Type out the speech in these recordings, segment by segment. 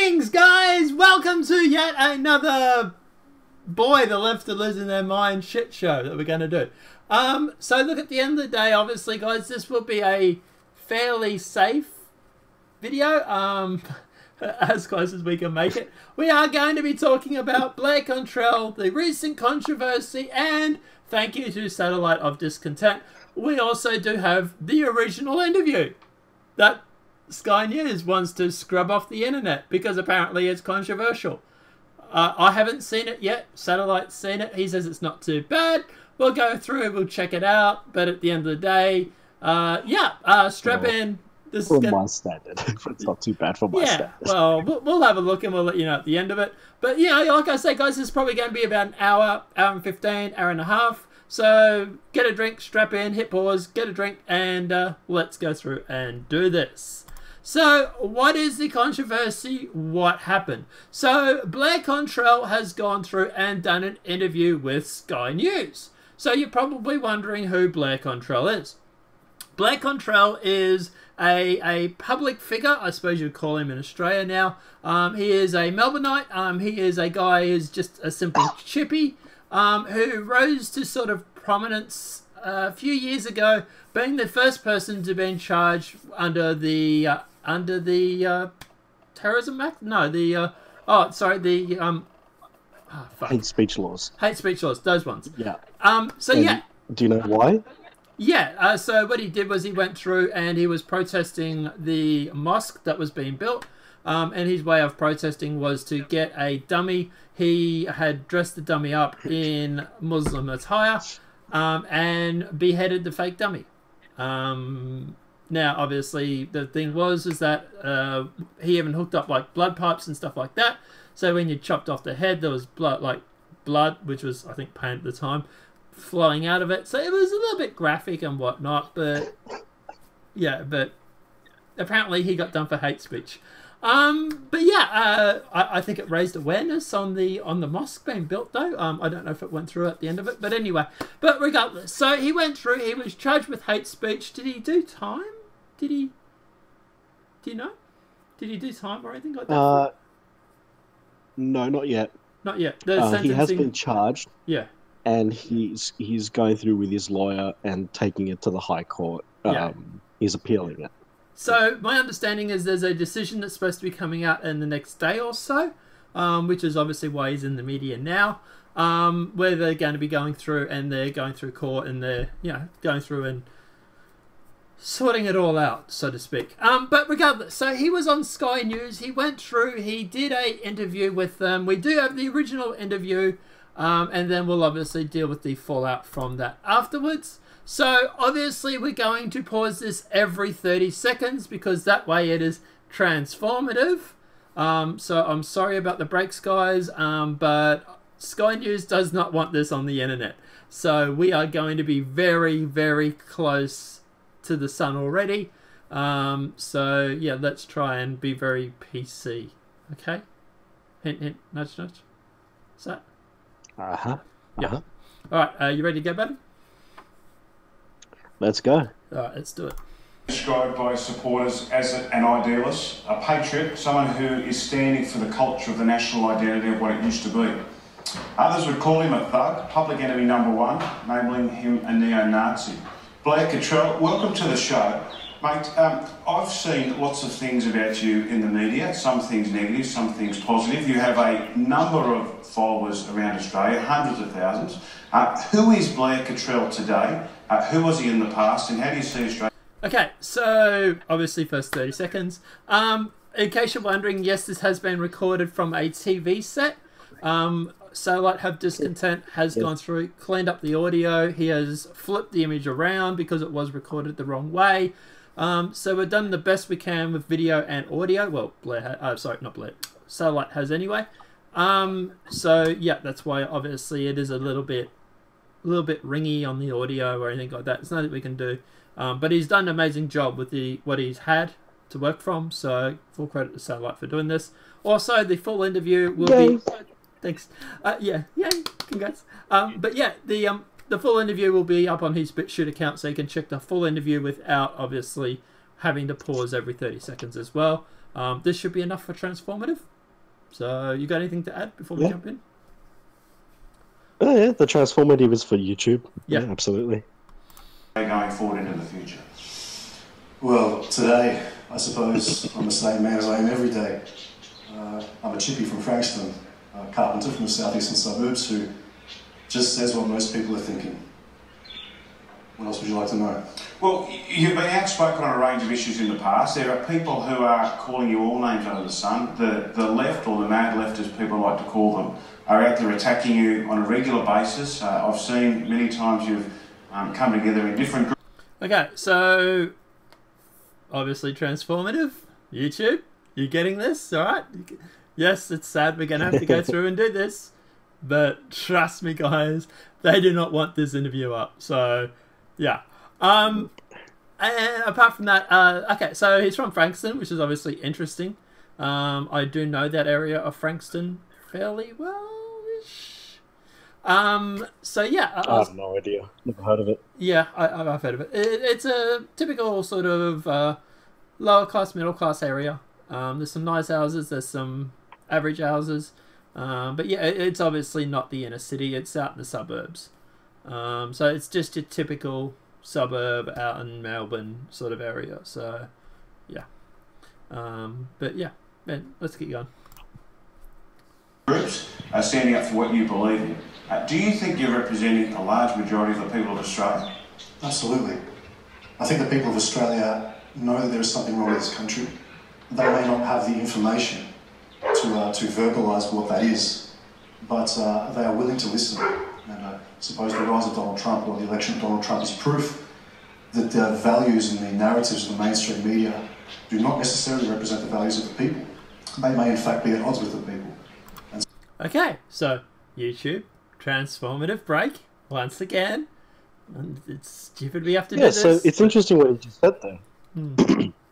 Greetings, guys! Welcome to yet another boy, the left to losing their mind shit show that we're going to do. So look, at the end of the day, obviously, guys, this will be a fairly safe video, as close as we can make it. We are going to be talking about Blair Cottrell, the recent controversy, and thank you to Satellite of Discontent. We also do have the original interview that Sky News wants to scrub off the internet because apparently it's controversial. I haven't seen it yet. Satellite's seen it. He says it's not too bad. We'll go through, we'll check it out. But at the end of the day, strap in. This from my standard. It's not too bad for my standard. Well, we'll have a look and we'll let you know at the end of it. But yeah, like I say, guys, this is probably going to be about an hour, hour and 15, hour and a half. So get a drink, strap in, hit pause, get a drink, and let's go through and do this. So what is the controversy? What happened? So Blair Cottrell has gone through and done an interview with Sky News. So you're probably wondering who Blair Cottrell is. Blair Cottrell is a public figure, I suppose you'd call him in Australia now. He is a Melbourneite. He is a guy who's just a simple chippy who rose to sort of prominence a few years ago, being the first person to be charged under the Terrorism Act? No, the hate speech laws. Hate speech laws, those ones. Yeah. Do you know why? Yeah, so what he did was he went through and he was protesting the mosque that was being built. And his way of protesting was to get a dummy. He had dressed the dummy up in Muslim attire and beheaded the fake dummy. Now, obviously, the thing was that he even hooked up like blood pipes and stuff like that. So when you chopped off the head, there was blood, which was, I think, paint at the time, flowing out of it. So it was a little bit graphic and whatnot, but yeah, but apparently he got done for hate speech. But yeah, I think it raised awareness on the mosque being built, though. I don't know if it went through at the end of it, but anyway. But regardless, so he went through. He was charged with hate speech. Did he do time? Did he? Do you know? Did he do time or anything like that? No, not yet. Not yet. He has been charged. Yeah. And he's going through with his lawyer and taking it to the High Court. He's appealing it. So my understanding is there's a decision that's supposed to be coming out in the next day or so, which is obviously why he's in the media now, where they're going to be going through and they're going through court and they're going through and sorting it all out, so to speak. But regardless, so he was on Sky News. He went through. He did a interview with them. We do have the original interview, and then we'll obviously deal with the fallout from that afterwards. So obviously we're going to pause this every 30 seconds because that way it is transformative. So I'm sorry about the breaks, guys, but Sky News does not want this on the internet. So we are going to be very, very close to the sun already. So yeah, let's try and be very PC. Okay? Hint, hint, nudge, nudge. Is that? Yeah. Alright, you ready to go, buddy? Let's go. All right, let's do it. Described by supporters as an idealist, a patriot, someone who is standing for the culture of the national identity of what it used to be. Others would call him a thug, public enemy number one, labelling him a neo-Nazi. Blair Cottrell, welcome to the show. Mate, I've seen lots of things about you in the media, some things negative, some things positive. You have a number of followers around Australia, hundreds of thousands. Who is Blair Cottrell today? Who was he in the past, and how do you see Australia? Okay, so obviously first 30 seconds. In case you're wondering, yes, this has been recorded from a TV set. Satellite Have Discontent has gone through, cleaned up the audio. He has flipped the image around because it was recorded the wrong way. So we've done the best we can with video and audio. Well, Blair, sorry, not Blair. Satellite has anyway. So yeah, that's why obviously it is a little bit ringy on the audio or anything like that. There's nothing we can do. But he's done an amazing job with what he's had to work from. So full credit to Satellite for doing this. Also, the full interview will be. Thanks. Yeah, yay, congrats. But yeah, the full interview will be up on his Chute account, so you can check the full interview without obviously having to pause every 30 seconds as well. This should be enough for transformative. So you got anything to add before we jump in? Oh yeah, the transformative is for YouTube. Yeah, absolutely. Going forward into the future. Well, today, I suppose I'm the same man as I am every day. I'm a chippy from Frankston, a carpenter from the southeastern suburbs who just says what most people are thinking. What else would you like to know? Well, you've been outspoken on a range of issues in the past. There are people who are calling you all names under the sun. The left, or the mad left as people like to call them, are out there attacking you on a regular basis. I've seen many times you've come together in different groups. Okay, so obviously transformative, YouTube, you getting this, all right? Yes, it's sad we're going to have to go through and do this, but trust me, guys, they do not want this interview up. So, yeah. And apart from that, okay, so he's from Frankston, which is obviously interesting. I do know that area of Frankston fairly well-ish. So yeah, I have no idea. Never heard of it. Yeah, I've heard of it. It's a typical sort of lower class, middle class area. There's some nice houses. There's some average houses. But yeah, it's obviously not the inner city. It's out in the suburbs. So it's just a typical suburb out in Melbourne sort of area. So yeah. But yeah, man, let's get going. Groups are standing up for what you believe in. Do you think you're representing a large majority of the people of Australia? Absolutely. I think the people of Australia know that there is something wrong with this country. They may not have the information to verbalise what that is, but they are willing to listen. And I suppose the rise of Donald Trump, or the election of Donald Trump, is proof that the values and the narratives of the mainstream media do not necessarily represent the values of the people. They may in fact be at odds with the people. Okay, so YouTube, transformative break, once again. And it's stupid we have to do this. Yeah, so it's interesting what you just said there.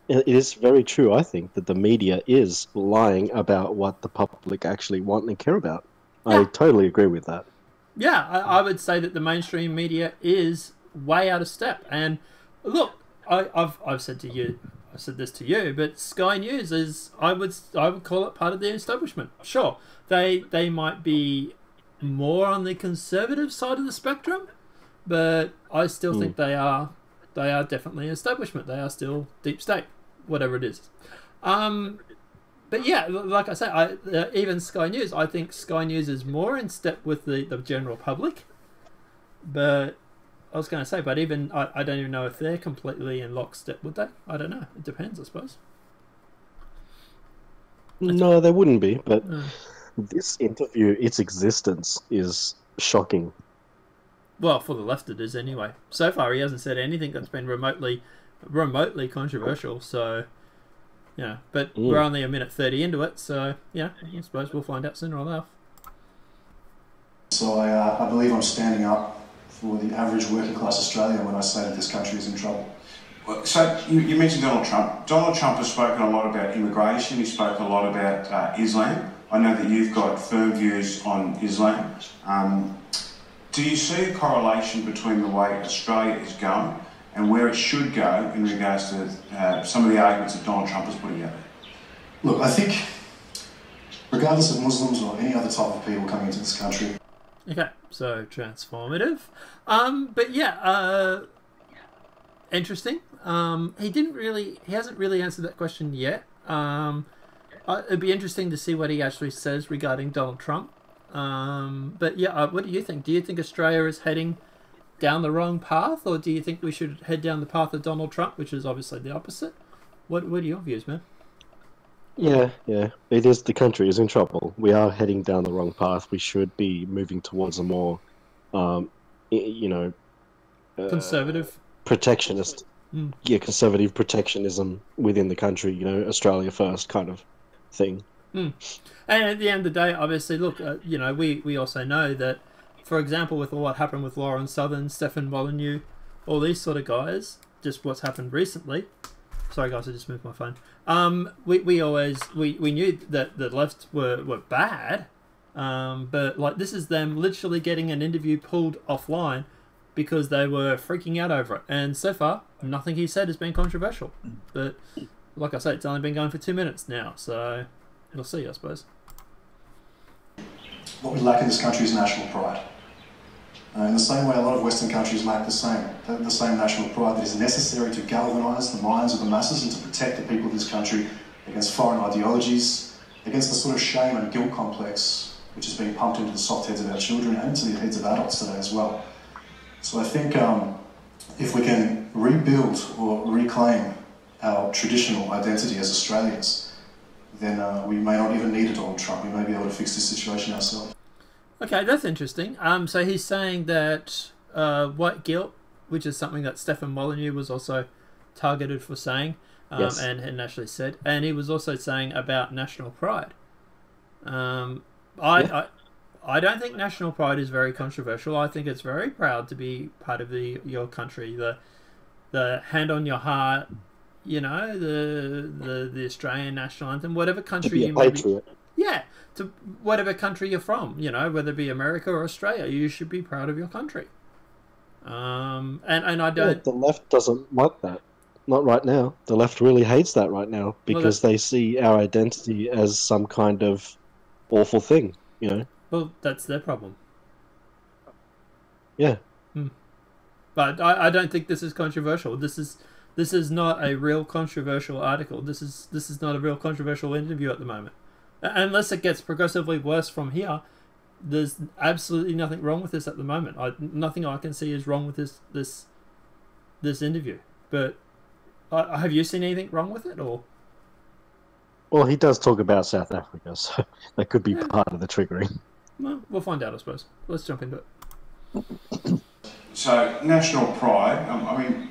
It is very true, I think, that the media is lying about what the public actually want and care about. Yeah. I totally agree with that. Yeah, I would say that the mainstream media is way out of step. And look, I've said to you, I said this to you, but Sky News is, I would call it part of the establishment. Sure, they might be more on the conservative side of the spectrum, but I still think they are definitely establishment. They are still deep state, whatever it is. But yeah, like I say, even Sky News, I think Sky News is more in step with the general public. But I was going to say, but even I don't even know if they're completely in lockstep, would they? I don't know. It depends, I suppose. No, they wouldn't be. But this interview, its existence is shocking. Well, for the left it is anyway. So far, he hasn't said anything that's been remotely controversial. So, yeah. But we're only a minute 30 into it, so yeah, I suppose we'll find out sooner or later. So I believe I'm standing up for the average working class Australian when I say that this country is in trouble. So you mentioned Donald Trump. Donald Trump has spoken a lot about immigration. He spoke a lot about Islam. I know that you've got firm views on Islam. Do you see a correlation between the way Australia is going and where it should go in regards to some of the arguments that Donald Trump is putting out there? Look, I think, regardless of Muslims or any other type of people coming into this country. Okay, so transformative. But yeah, interesting. He hasn't really answered that question yet. It'd be interesting to see what he actually says regarding Donald Trump. But yeah, what do you think? Do you think Australia is heading down the wrong path, or do you think we should head down the path of Donald Trump, which is obviously the opposite? What are your views, man? Yeah. It is. The country is in trouble. We are heading down the wrong path. We should be moving towards a more, conservative, protectionist. Yeah, conservative protectionism within the country. Australia first kind of thing. And at the end of the day, obviously, look, we also know that, for example, with all what happened with Lauren Southern, Stefan Molyneux, all these sort of guys, just what's happened recently. Sorry, guys, I just moved my phone. We knew that the left were bad, but like this is them literally getting an interview pulled offline because they were freaking out over it. And so far, nothing he said has been controversial. But like I say, it's only been going for 2 minutes now, so it'll see, I suppose. What we lack in this country is national pride. In the same way a lot of Western countries lack the same national pride that is necessary to galvanise the minds of the masses and to protect the people of this country against foreign ideologies, against the sort of shame and guilt complex which is being pumped into the soft heads of our children and into the heads of adults today as well. So I think if we can rebuild or reclaim our traditional identity as Australians, then we may not even need a Donald Trump. We may be able to fix this situation ourselves. Okay, that's interesting. So he's saying that white guilt, which is something that Stefan Molyneux was also targeted for saying, Yes. and actually said, and he was also saying about national pride. I don't think national pride is very controversial. I think it's very proud to be part of your country. The hand on your heart, you know, the Australian national anthem, whatever country you may be. Yeah, to whatever country you're from, you know, whether it be America or Australia, you should be proud of your country. And I don't. Yeah, the left doesn't like that. Not right now. The left really hates that right now because they see our identity as some kind of awful thing, you know. Well, that's their problem. Yeah. But I don't think this is controversial. This is not a real controversial article. This is not a real controversial interview at the moment. Unless it gets progressively worse from here, there's absolutely nothing wrong with this at the moment. Nothing I can see is wrong with this interview. But have you seen anything wrong with it, or? Well, he does talk about South Africa, so that could be part of the triggering. Well, we'll find out, I suppose. Let's jump into it. So, national pride, I mean,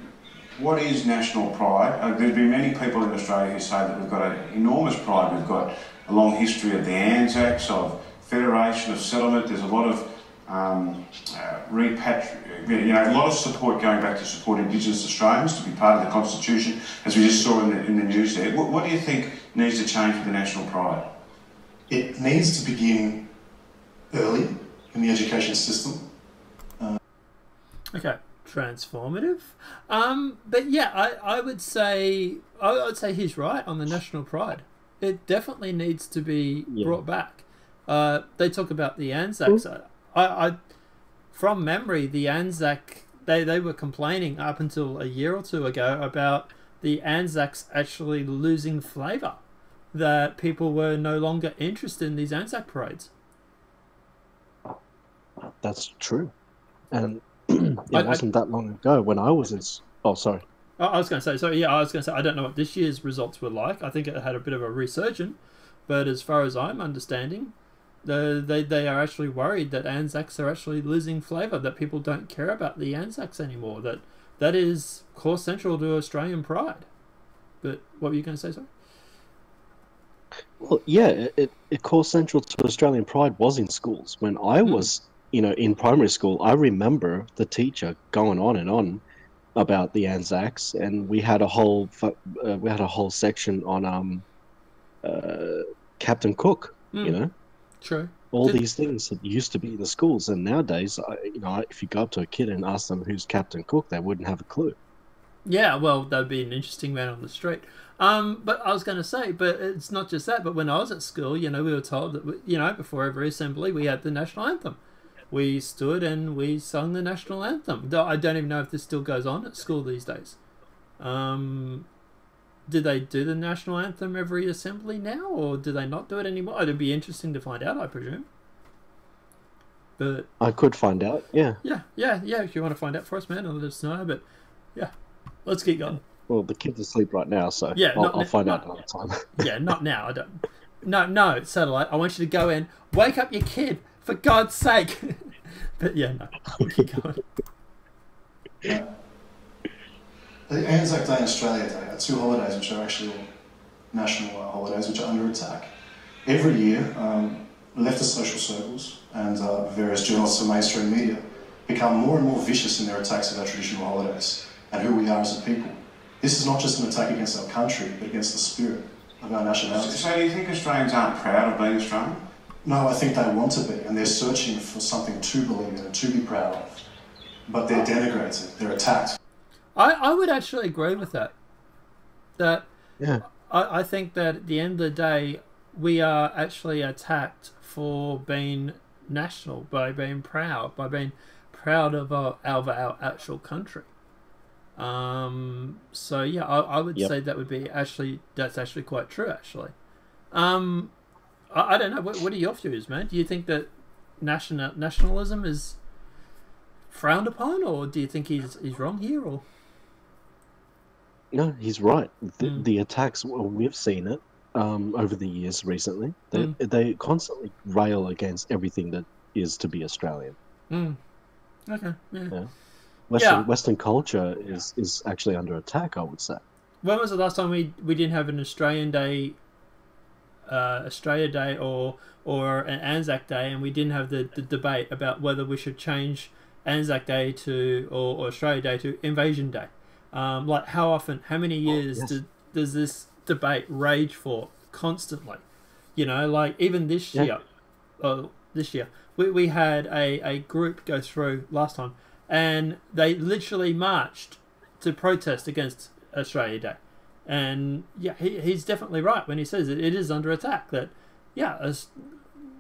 what is national pride? There's been many people in Australia who say that we've got an enormous pride. We've got a long history of the Anzacs, of federation, of settlement. There's a lot of a lot of support going back to support Indigenous Australians to be part of the Constitution, as we just saw in the news there. What do you think needs to change with the national pride? It needs to begin early in the education system. Okay, transformative. But yeah, I would say he's right on the national pride. It definitely needs to be brought back. They talk about the Anzacs. I from memory, the Anzac they were complaining up until a year or two ago about the Anzacs actually losing flavour, that people were no longer interested in these Anzac parades. That's true, and it wasn't that long ago when I was in. Oh, sorry. I was going to say, so yeah, I was going to say, I don't know what this year's results were like. I think it had a bit of a resurgence, but as far as I'm understanding, they are actually worried that Anzacs are actually losing flavour, that people don't care about the Anzacs anymore, that is core central to Australian pride. But what were you going to say, sorry? Well, yeah, it core central to Australian pride was in schools. When I was, in primary school, I remember the teacher going on and on about the Anzacs, and we had a whole section on Captain Cook. True. These things that used to be in the schools, and nowadays, if you go up to a kid and ask them who's Captain Cook, they wouldn't have a clue. Yeah, well, that'd be an interesting man on the street. But I was going to say, but it's not just that. But when I was at school, we were told that before every assembly we had the national anthem. We stood and we sung the national anthem. I don't even know if this still goes on at school these days. Do they do the national anthem every assembly now, or do they not do it anymore? It'd be interesting to find out, I presume. But I could find out, yeah. Yeah. If you want to find out for us, man, let us know. But yeah, let's keep going. Well, the kids are asleep right now, so yeah, I'll find out another time. Yeah, not now. I don't. No, satellite. I want you to go in, wake up your kid, for God's sake. But yeah, no, we'll keep going. The Anzac Day and Australia Day are two holidays which are actually national holidays which are under attack. Every year, leftist social circles and various journalists and mainstream media become more and more vicious in their attacks of our traditional holidays and who we are as a people. This is not just an attack against our country, but against the spirit of our nationality. So do you think Australians aren't proud of being Australian? No, I think they want to be, and they're searching for something to believe in and to be proud of. But they're denigrated, they're attacked. I would actually agree with that. Yeah. I think that at the end of the day, we are actually attacked for being national, by being proud of our actual country. So yeah, I would say that would be that's actually quite true. Actually, I don't know. What are your views, man? Do you think that nationalism is frowned upon, or do you think he's wrong here? Or no, he's right. The attacks, well, we've seen it over the years recently. They constantly rail against everything that is to be Australian. Okay, yeah. Western culture is actually under attack, I would say. When was the last time we didn't have an Australia Day or an Anzac Day, and we didn't have the debate about whether we should change Anzac Day or Australia Day to Invasion Day? Like how often, how many years does this debate rage for constantly? You know, like even this year, we had a group go through last time, and they literally marched to protest against Australia Day. And yeah, he's definitely right when he says it is under attack. That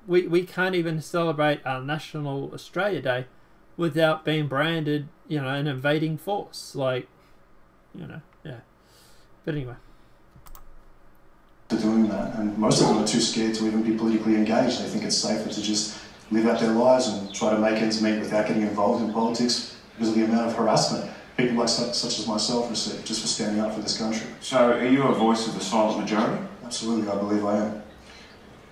we can't even celebrate our National Australia Day without being branded, you know, an invading force. Like, you know, yeah. But anyway, to doing that, and most of them are too scared to even be politically engaged. They think it's safer to just live out their lives and try to make ends meet without getting involved in politics because of the amount of harassment people like such as myself receive just for standing up for this country. So are you a voice of the silent majority? Absolutely, I believe I am.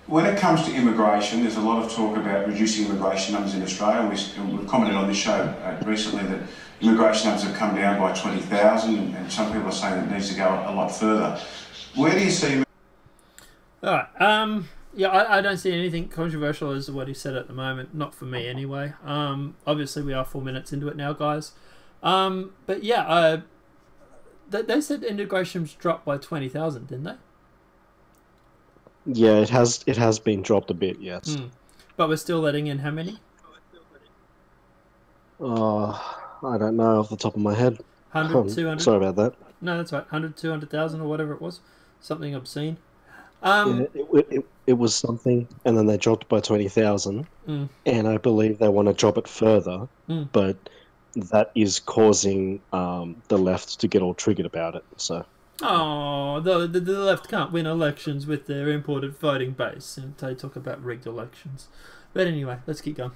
When it comes to immigration, there's a lot of talk about reducing immigration numbers in Australia. We've commented on this show recently that immigration numbers have come down by 20,000, and some people are saying it needs to go a lot further. Where do you see... All right. Yeah, I don't see anything controversial as to what he said at the moment. Not for me, anyway. Obviously, we are 4 minutes into it now, guys. But yeah, they said integration's dropped by 20,000, didn't they? Yeah, it has been dropped a bit, yes. But we're still letting in how many? I don't know off the top of my head. 100, 200? Sorry about that. No, that's right. 100, 200,000 or whatever it was. Something obscene. It was something, and then they dropped by 20,000, and I believe they want to drop it further, but that is causing the left to get all triggered about it. So. Oh, the left can't win elections with their imported voting base, and they talk about rigged elections. But anyway, let's keep going.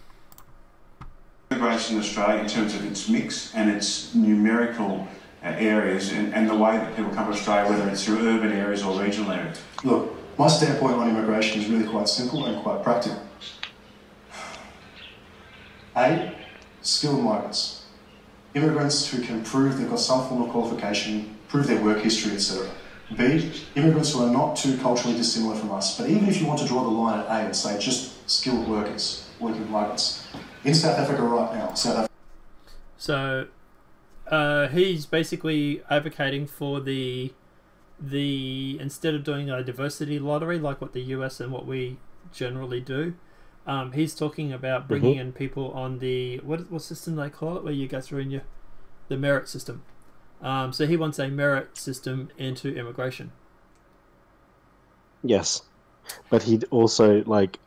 Immigration in Australia in terms of its mix and its numerical areas and the way that people come to Australia, whether it's through urban areas or regional areas? Look, my standpoint on immigration is really quite simple and quite practical. A, skilled migrants. Immigrants who can prove they've got some form of qualification, prove their work history, etc. B, immigrants who are not too culturally dissimilar from us. But even if you want to draw the line at A and say just skilled workers, working migrants, in South Africa right now, So he's basically advocating for the instead of doing a diversity lottery like what the US and what we generally do, he's talking about bringing in people on the what system they call it, where you go through in the merit system. So he wants a merit system into immigration. Yes, but he'd also, like,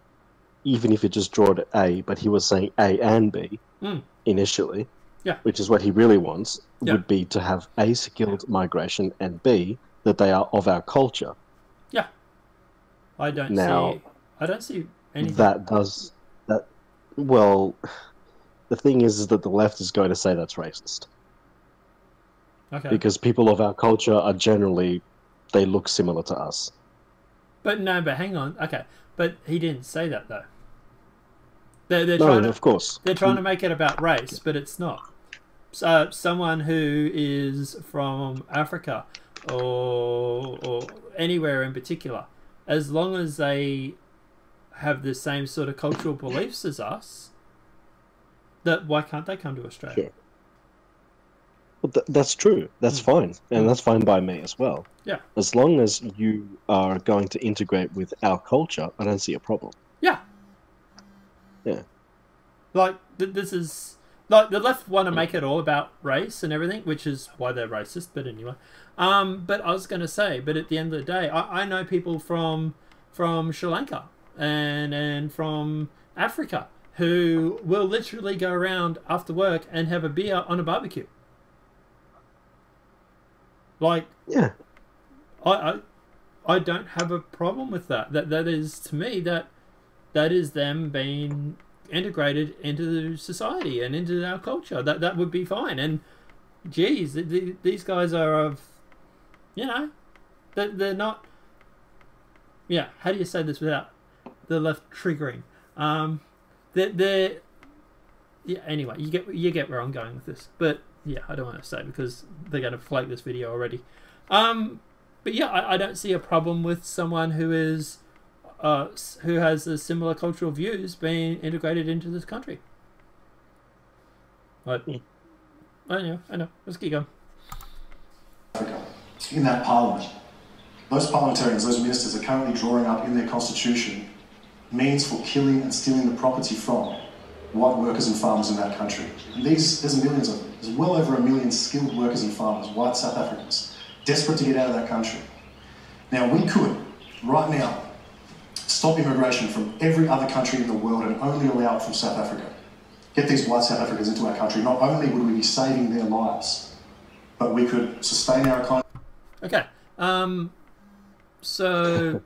even if you just draw it at A, but he was saying A and B initially, which is what he really wants, would be to have A, skilled migration, and B, that they are of our culture. Yeah. I don't see anything. That well, the thing is that the left is going to say that's racist. Okay. Because people of our culture are generally, they look similar to us. But hang on. Okay. But he didn't say that, though. They're no, trying to, of course. They're trying to make it about race, but it's not. Someone who is from Africa or anywhere in particular, as long as they have the same sort of cultural beliefs as us, why can't they come to Australia? Sure. Well, that's true. That's fine. And that's fine by me as well. Yeah. As long as you are going to integrate with our culture, I don't see a problem. Yeah. Yeah. Like, this is... Like, the left want to make it all about race and everything, which is why they're racist, but anyway. But I was going to say, but at the end of the day, I know people from Sri Lanka and from Africa who will literally go around after work and have a beer on a barbecue. Like, Yeah. I don't have a problem with that. That is, to me, that is them being integrated into society and into our culture. That would be fine. And geez, these guys are of, you know, they're not. Yeah, how do you say this without the left triggering? They're yeah. Anyway, you get where I'm going with this, but yeah, I don't want to say because they're going to flag this video already. But yeah, I don't see a problem with someone who is who has a similar cultural views being integrated into this country. But I know. Let's keep going. In that parliament, those parliamentarians, those ministers are currently drawing up in their constitution means for killing and stealing the property from white workers and farmers in that country. And there's millions of them. There's well over 1 million skilled workers and farmers, white South Africans, desperate to get out of that country. Now, we could, right now, stop immigration from every other country in the world and only allow it from South Africa. Get these white South Africans into our country. Not only would we be saving their lives, but we could sustain our economy. Okay. So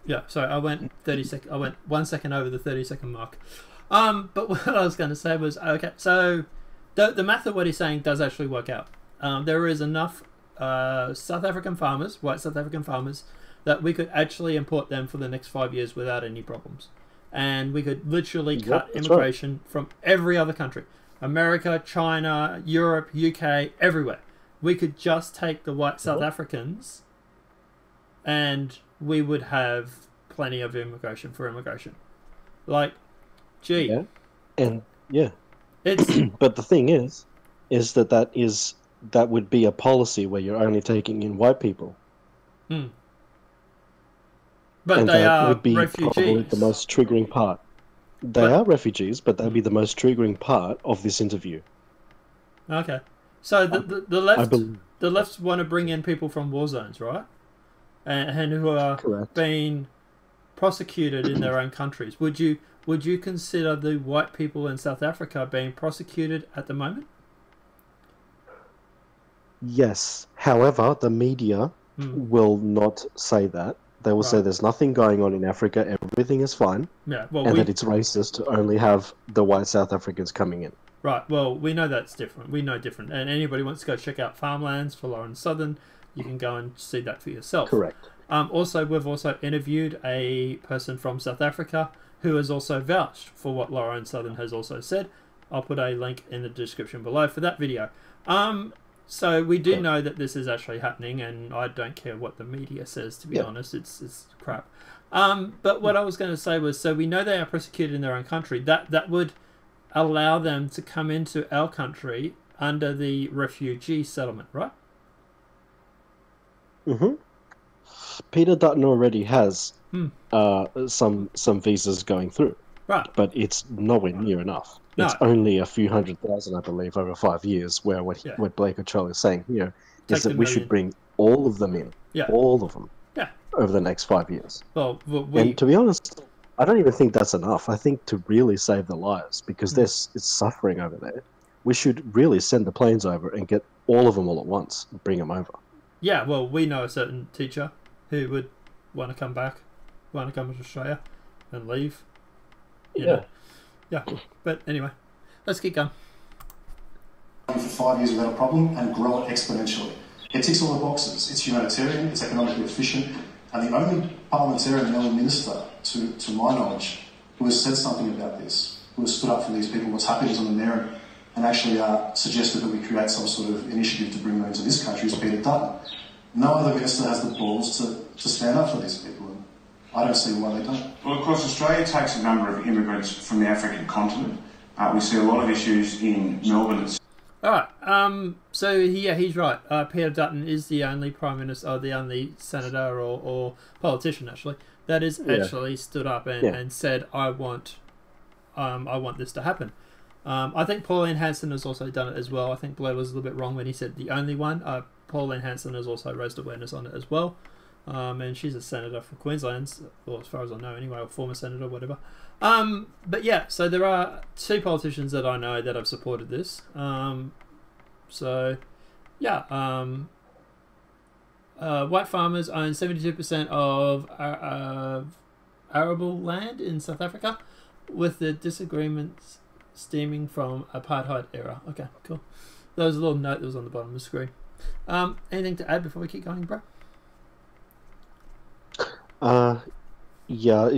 yeah, sorry, I went 30 seconds. I went 1 second over the 30-second mark. But what I was going to say was, okay, so the math of what he's saying does actually work out. There is enough South African farmers, white South African farmers, that we could actually import them for the next 5 years without any problems. And we could literally cut immigration from every other country. America, China, Europe, UK, everywhere. We could just take the white South Africans and we would have plenty of immigration. Like, gee. Yeah. And yeah. It's but the thing is that would be a policy where you're only taking in white people. But and they that are would be refugees. Probably the most triggering part. They are refugees, but that would be the most triggering part of this interview. Okay. So the left want to bring in people from war zones, right? And who are being prosecuted in their own countries. Would you consider the white people in South Africa being prosecuted at the moment? Yes. However, the media will not say that. They will say there's nothing going on in Africa, everything is fine, yeah, well, and that it's racist to only have the white South Africans coming in. Right, well, we know that's different. We know different. And anybody wants to go check out Farmlands for Lauren Southern, you can go and see that for yourself. Correct. Also, we've also interviewed a person from South Africa who has also vouched for what Lauren Southern has also said. I'll put a link in the description below for that video. So we do know that this is actually happening, and I don't care what the media says, to be honest. It's crap. But what I was going to say was, so we know they are persecuted in their own country. That would allow them to come into our country under the refugee settlement, right? Peter Dutton already has some visas going through. Right. But it's nowhere near enough. No. It's only a few 100,000, I believe, over 5 years, where what Blair Cottrell is saying, is that we should bring all of them in. Yeah. All of them. Yeah. Over the next 5 years. Well, and to be honest, I don't even think that's enough. I think to really save the lives, because it's suffering over there, we should really send the planes over and get all of them all at once and bring them over. Yeah, well, we know a certain teacher who would want to come back, want to come to Australia and leave. You know. Yeah, but anyway, let's keep going. For 5 years without a problem and grow it exponentially. It ticks all the boxes. It's humanitarian, it's economically efficient, and the only parliamentarian and only minister, to my knowledge, who has said something about this, who has stood up for these people, what's happening is on the merit, and actually suggested that we create some sort of initiative to bring them into this country is Peter Dutton. No other minister has the balls to stand up for these people. And I don't see why they don't. Well, of course, Australia takes a number of immigrants from the African continent. We see a lot of issues in Melbourne. All right. So yeah, he's right. Peter Dutton is the only prime minister, or the only senator or politician actually that is actually stood up and said, "I want this to happen." I think Pauline Hanson has also done it as well. I think Blair was a little bit wrong when he said the only one. Pauline Hanson has also raised awareness on it as well. And she's a senator for Queensland, or as far as I know anyway, or former senator, whatever. But yeah, so there are 2 politicians that I know that have supported this. So yeah, white farmers own 72% of arable land in South Africa, with the disagreements stemming from apartheid era. Okay, cool. That was a little note that was on the bottom of the screen. Anything to add before we keep going, bro? Yeah.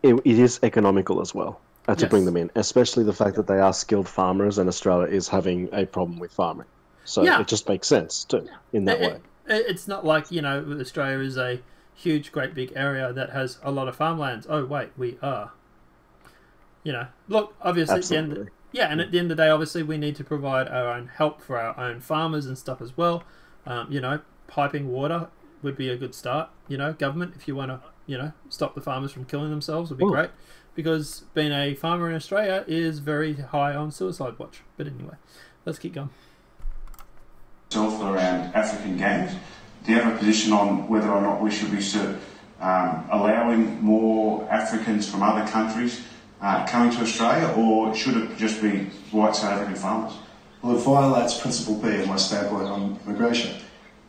It is economical as well to bring them in, especially the fact that they are skilled farmers, and Australia is having a problem with farming. So it just makes sense too in that way. It's not like, you know, Australia is a huge, great big area that has a lot of farmlands. Oh wait, we are. You know, look, obviously, at the end of the day, obviously, we need to provide our own help for our own farmers and stuff as well. You know, piping water would be a good start. You know, government, if you want to, you know, stop the farmers from killing themselves, would be great. Because being a farmer in Australia is very high on suicide watch. But anyway, let's keep going. Around African gangs, do you have a position on whether or not we should be allowing more Africans from other countries coming to Australia, or should it just be white South African farmers? Well, it violates Principle B of my standpoint on immigration.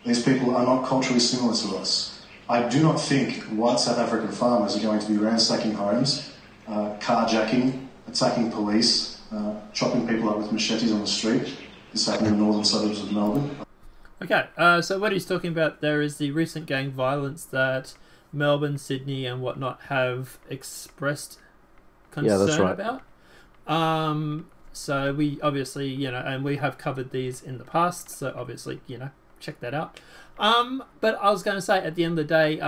These people are not culturally similar to us. I do not think white South African farmers are going to be ransacking homes, carjacking, attacking police, chopping people up with machetes on the street. This happened in the northern suburbs of Melbourne. Okay, so what he's talking about there is the recent gang violence that Melbourne, Sydney and whatnot have expressed concern about. So we obviously, you know, and we have covered these in the past, so obviously, you know, check that out. But I was going to say, at the end of the day,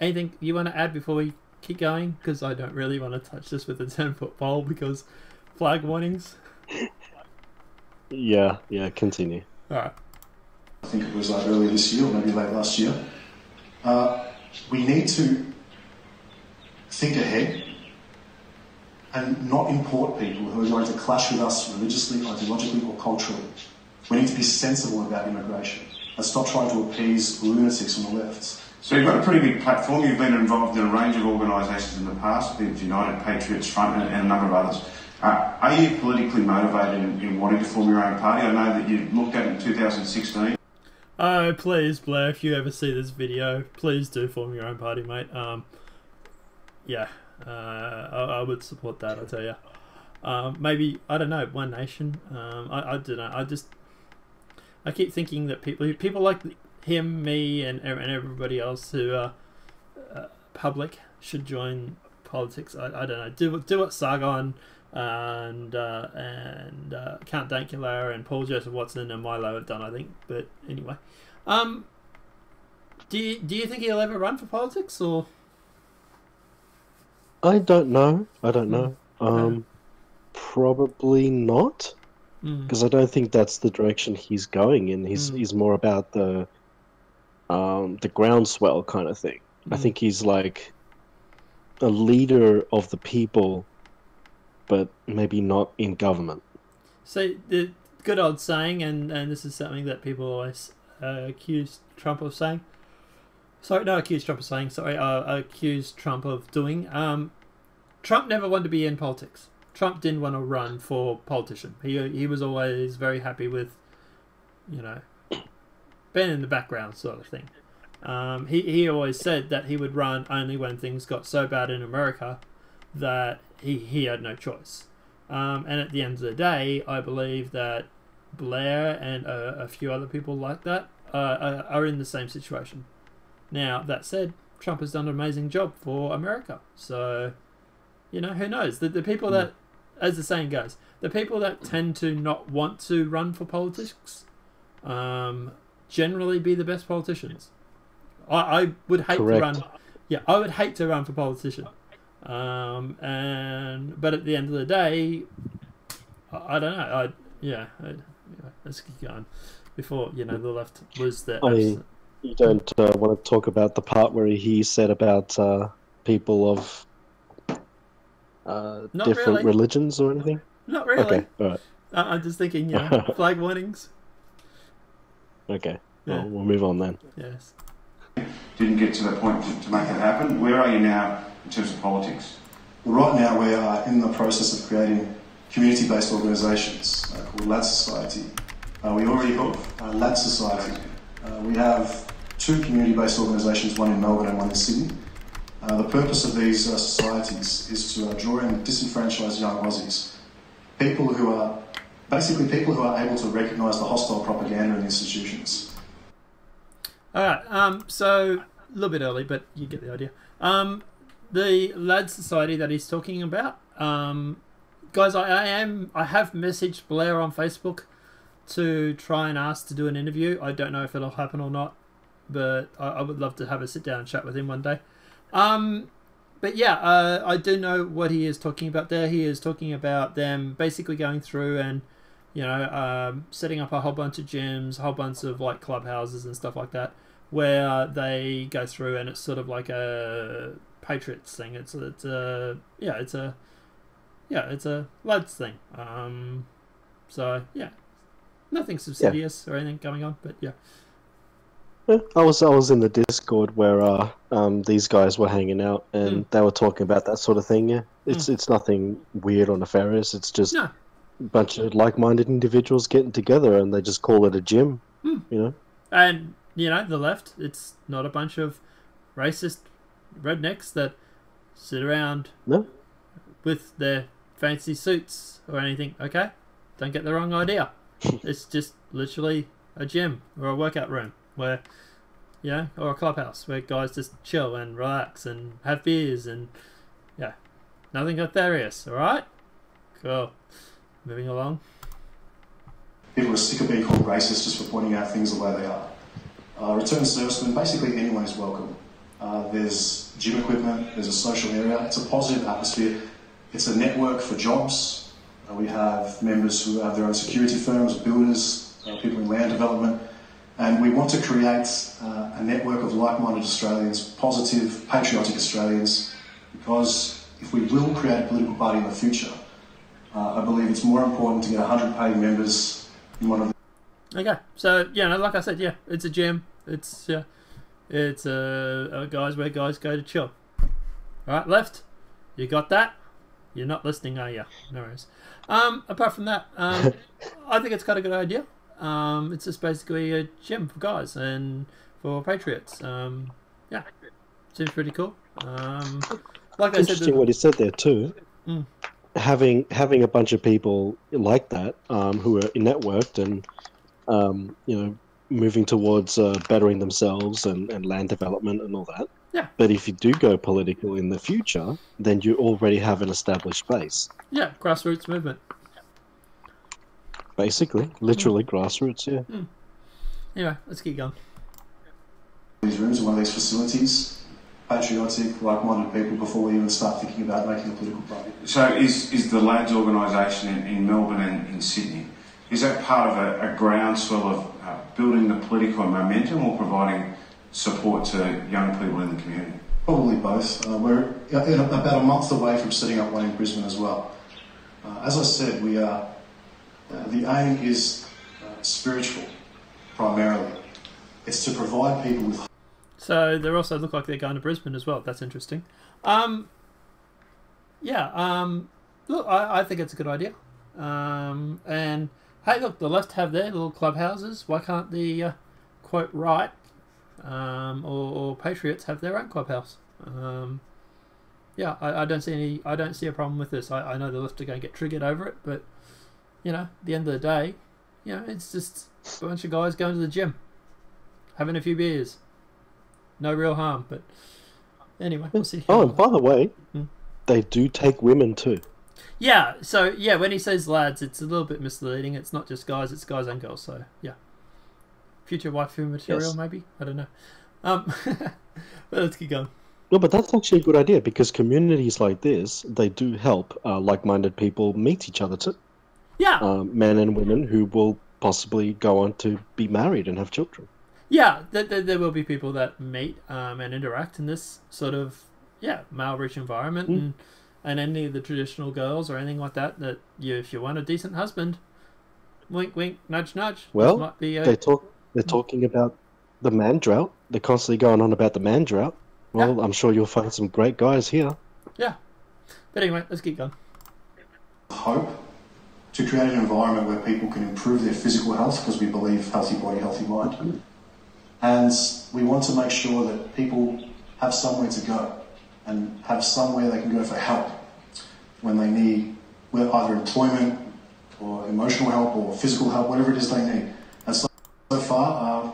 anything you want to add before we keep going? Because I don't really want to touch this with a 10-foot pole because flag warnings. Yeah, continue. Alright. I think it was earlier this year or maybe late last year. We need to think ahead and not import people who are going to clash with us religiously, ideologically or culturally. We need to be sensible about immigration and stop trying to appease lunatics on the left. So you've got a pretty big platform. You've been involved in a range of organisations in the past, the United, Patriots, Front and a number of others. Are you politically motivated in wanting to form your own party? I know that you looked at it in 2016. Oh, please, Blair, if you ever see this video, please do form your own party, mate. I would support that, I tell you. Maybe, I don't know, One Nation. I don't know. I keep thinking that people like him, me, and everybody else who are public should join politics. I don't know. Do what Sargon and Count Dankula and Paul Joseph Watson and Milo have done, I think. But anyway, do you think he'll ever run for politics, or? I don't know. Probably not, because I don't think that's the direction he's going in. He's more about the groundswell kind of thing. I think he's like a leader of the people, but maybe not in government. So the good old saying, and this is something that people always accuse Trump of saying. Sorry, not accuse Trump of saying. Sorry, accuse Trump of doing. Trump never wanted to be in politics. Trump didn't want to run for politician. He was always very happy with, you know, being in the background sort of thing. He always said that he would run only when things got so bad in America that he had no choice. And at the end of the day, I believe that Blair and a few other people like that are in the same situation. Now, that said, Trump has done an amazing job for America. So, you know, who knows? The people that, as the saying goes, the people that tend to not want to run for politics generally be the best politicians. I would hate to run. Yeah, I would hate to run for politician. But at the end of the day, I don't know. Let's keep going before, you know, the left lose their. You don't want to talk about the part where he said about people of Not different really. religions or anything? Not really. Okay, all right. I'm just thinking, you know, flag warnings. Okay, Yeah. well, we'll move on then. Yes. Didn't get to that point to make it happen. Where are you now in terms of politics? Well, right now we are in the process of creating community-based organisations called Lad Society. We already have Lad Society. We have 2 community-based organisations, one in Melbourne and one in Sydney. The purpose of these societies is to draw in disenfranchised young Aussies, people who are able to recognise the hostile propaganda in institutions. All right. So a little bit early, but you get the idea. The Lad Society that he's talking about, guys. I have messaged Blair on Facebook to try and ask to do an interview. I don't know if it'll happen or not, but I would love to have a sit down and chat with him one day. But yeah, I do know what he is talking about there. He is talking about them basically going through and, you know, setting up a whole bunch of gyms, a whole bunch of like clubhouses and stuff like that, where they go through and it's sort of like a Patriots thing. It's a lads thing. So yeah, nothing subsidious or anything going on, but yeah. Yeah, I was in the Discord where these guys were hanging out and they were talking about that sort of thing. Yeah, it's nothing weird or nefarious. It's just a bunch of like-minded individuals getting together and they just call it a gym. You know, and you know the left. It's not a bunch of racist rednecks that sit around with their fancy suits or anything. Okay, don't get the wrong idea. It's just literally a gym or a workout room where, you know, or a clubhouse where guys just chill and relax and have beers and yeah, nothing nefarious. All right, cool. Moving along. People are sick of being called racist just for pointing out things the way they are. Return servicemen, basically anyone is welcome. There's gym equipment, there's a social area, it's a positive atmosphere, it's a network for jobs. We have members who have their own security firms, builders, people in land development, and we want to create a network of like-minded Australians, positive, patriotic Australians, because if we will create a political party in the future, I believe it's more important to get 100 paying members in one of the... Okay, so yeah, like I said, yeah, it's a gym. It's guys where guys go to chill. All right, left, you got that? You're not listening, are you? No worries. Apart from that, I think it's quite a good idea. It's just basically a gym for guys and for patriots. Yeah, seems pretty cool. Like I interesting said, what he said there too. Having a bunch of people like that who are networked and you know, moving towards bettering themselves and land development and all that. Yeah. But if you do go political in the future, then you already have an established base. Yeah, grassroots movement. Basically, literally grassroots, yeah. Anyway, let's keep going. These rooms, in one of these facilities, patriotic, like-minded people before we even start thinking about making a political party. So is the Lads organisation in Melbourne and in Sydney, is that part of a groundswell of building the political momentum or providing support to young people in the community? Probably both. We're about a month away from setting up one in Brisbane as well. As I said, we are. The aim is spiritual, primarily. It's to provide people with... So they also look like they're going to Brisbane as well. That's interesting. Yeah, look, I think it's a good idea. And, hey, look, the left have their little clubhouses. Why can't the, quote, right or Patriots have their own clubhouse? Yeah, I don't see a problem with this. I know the left are going to get triggered over it, but... You know, at the end of the day, you know, it's just a bunch of guys going to the gym, having a few beers. No real harm, but anyway, we'll see. Oh, and by the way, they do take women too. Yeah, so, yeah, when he says lads, it's a little bit misleading. It's not just guys, it's guys and girls, so, yeah. Future waifu material, maybe? I don't know. But let's keep going. No, but that's actually a good idea, because communities like this, they do help like-minded people meet each other too. Yeah. Men and women who will possibly go on to be married and have children. Yeah, there will be people that meet and interact in this sort of yeah, male-rich environment, and any of the traditional girls or anything like that, that if you want a decent husband, wink, wink, nudge, nudge. Well, this might be a... they're talking about the man drought. They're constantly going on about the man drought. Well, Yeah. I'm sure you'll find some great guys here. Yeah. But anyway, let's keep going. Hope to create an environment where people can improve their physical health, because we believe healthy body, healthy mind. And we want to make sure that people have somewhere to go and have somewhere they can go for help when they need either employment or emotional help or physical help, whatever it is they need. And so far,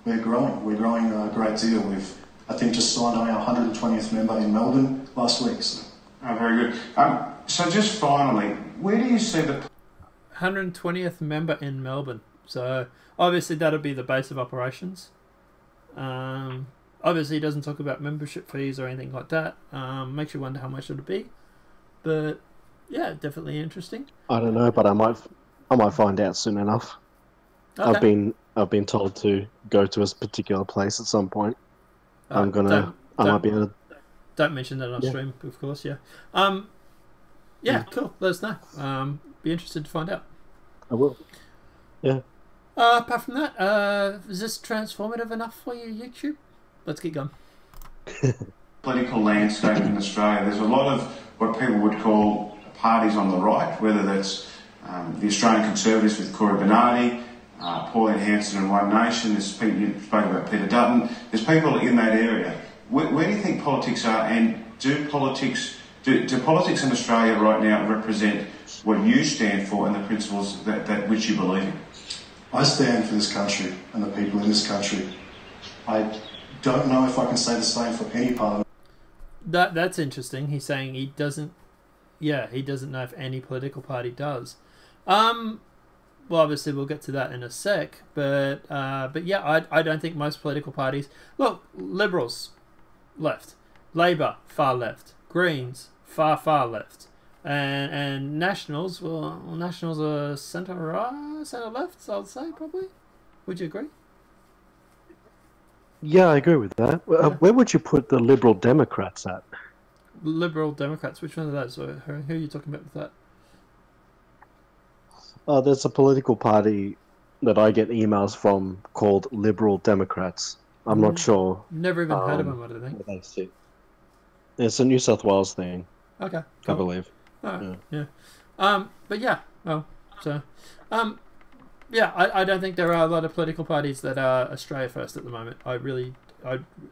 we're growing. We're growing a great deal. We've, I think, just signed on our 120th member in Melbourne last week. So. Oh, very good. So just finally, where do you see the 120th member in Melbourne. So obviously that'll be the base of operations. Obviously he doesn't talk about membership fees or anything like that. Makes you wonder how much it'll be. But yeah, definitely interesting. I don't know, but I might find out soon enough. Okay. I've been told to go to a particular place at some point. I might be able to. Don't mention that on stream, of course. Yeah. Cool. Let us know. Be interested to find out. I will. Yeah. Apart from that, is this transformative enough for you, YouTube? Let's keep going. political landscape in Australia? There's a lot of what people would call parties on the right, whether that's the Australian Conservatives with Corey Bernardi, Pauline Hanson and One Nation. There's people, you spoke about Peter Dutton. There's people in that area. Where do you think politics are, and do politics in Australia right now represent what you stand for and the principles that which you believe in? I stand for this country and the people in this country. I don't know if I can say the same for any parliament. That's interesting. He's saying he doesn't know if any political party does. Well, obviously we'll get to that in a sec, but yeah, I don't think most political parties. Look, Liberals, left; Labor, far left; Greens, far left; and Nationals. Well, Nationals are centre right, centre left. I'll say probably. Would you agree? Yeah, I agree with that. Where would you put the Liberal Democrats at? Liberal Democrats. Which one of those? Who are you talking about with that? There's a political party that I get emails from called Liberal Democrats. I'm not sure. Never even heard of them, I don't think. Where they sit. It's a New South Wales thing. Okay. Cool. I believe. Right. Yeah. But yeah. Well, so. Yeah, I don't think there are a lot of political parties that are Australia first at the moment. I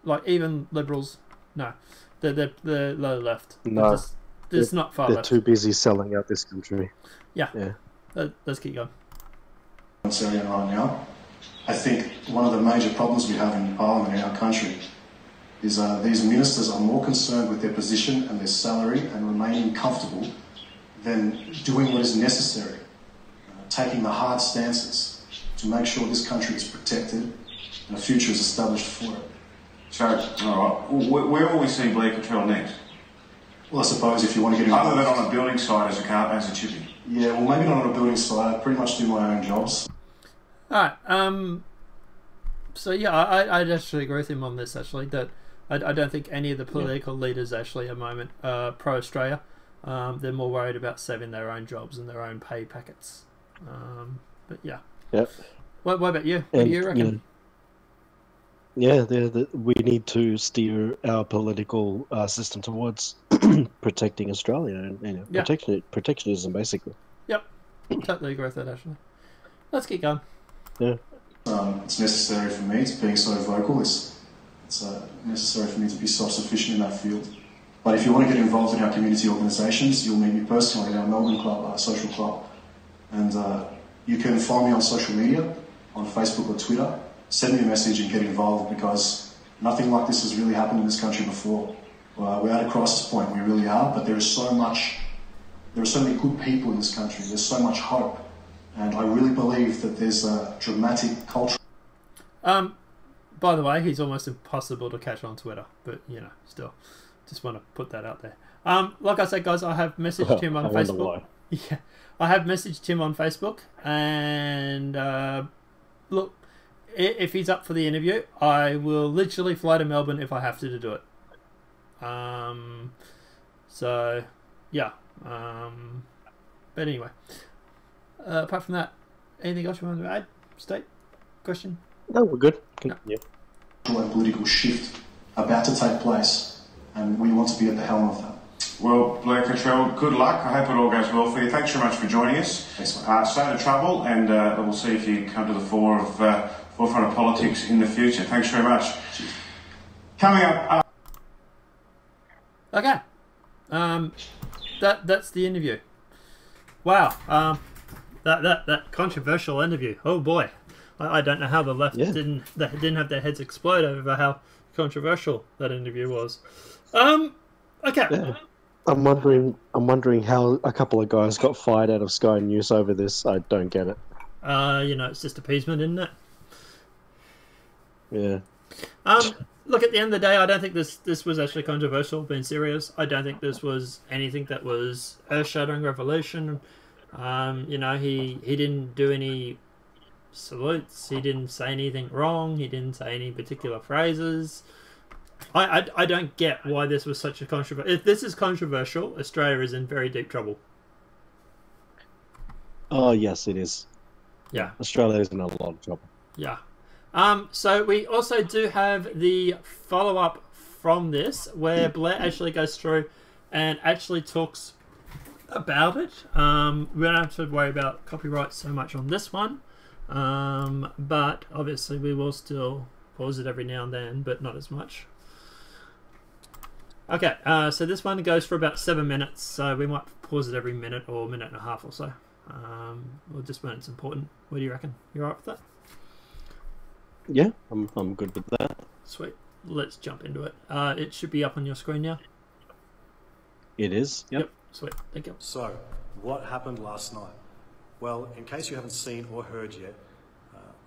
like even Liberals. No, they're low left. No, it's not far left. They're too busy selling out this country. Yeah. Let's keep going. Right now, I think one of the major problems we have in Parliament in our country is these ministers are more concerned with their position and their salary and remaining comfortable than doing what is necessary, taking the hard stances to make sure this country is protected and a future is established for it. So, all right, where will we see Blair Cottrell next? Well, I suppose if you want to get involved... Other than on a building site as a chippy. Yeah, well, maybe not on a building site. I pretty much do my own jobs. All right. So yeah, I'd actually agree with him on this. Actually, that I don't think any of the political leaders actually at the moment are pro-Australia. They're more worried about saving their own jobs and their own pay packets. But yeah. Yep. What about you? What do you reckon? We need to steer our political system towards protecting Australia and protectionism, basically. Yep, totally agree with that, actually. Let's keep going. Yeah. It's necessary for me, being so vocal, it's necessary for me to be self-sufficient in that field. But if you want to get involved in our community organisations, you'll meet me personally at our Melbourne Club, our social club. And you can find me on social media, on Facebook or Twitter. Send me a message and get involved, because nothing like this has really happened in this country before. We're at a crisis point, we really are, but there are so many good people in this country, there's so much hope, and I really believe that there's a dramatic culture. By the way, he's almost impossible to catch on Twitter, but still, just want to put that out there. Like I said, guys, I have messaged him on Facebook. Yeah, I have messaged him on Facebook, and look, if he's up for the interview, I will literally fly to Melbourne if I have to do it. So, yeah. But anyway, apart from that, anything else you want to add? State? Question? No, we're good. No. Yeah. And political shift about to take place, and we want to be at the helm of that. Well, Blair Cottrell, good luck. I hope it all goes well for you. Thanks very much for joining us. Thanks, mate. Stay to trouble, and we'll see if you come to the forefront of politics in the future. Thanks very much. Cheers. Coming up. Okay. That's the interview. Wow. That controversial interview. Oh boy. I don't know how the left didn't have their heads explode over how controversial that interview was. Okay. Yeah. I'm wondering how a couple of guys got fired out of Sky News over this. I don't get it. It's just appeasement, isn't it? Yeah. Look, at the end of the day, I don't think this was actually controversial, being serious. I don't think this was anything that was earth-shattering revolution. He didn't do any salutes. He didn't say anything wrong. He didn't say any particular phrases. I don't get why this was such a controversial. If this is controversial, Australia is in very deep trouble. Oh, yes, it is. Yeah. Australia is in a lot of trouble. Yeah. So we also do have the follow-up from this, where Blair actually goes through and actually talks about it. We don't have to worry about copyright so much on this one. But obviously we will still pause it every now and then, but not as much. Okay, so this one goes for about 7 minutes, so we might pause it every minute or minute and a half or so. Or just when it's important. What do you reckon? You alright with that? Yeah, I'm good with that. Sweet. Let's jump into it. It should be up on your screen now. It is. Yep. Sweet. Thank you. So, what happened last night? Well, in case you haven't seen or heard yet,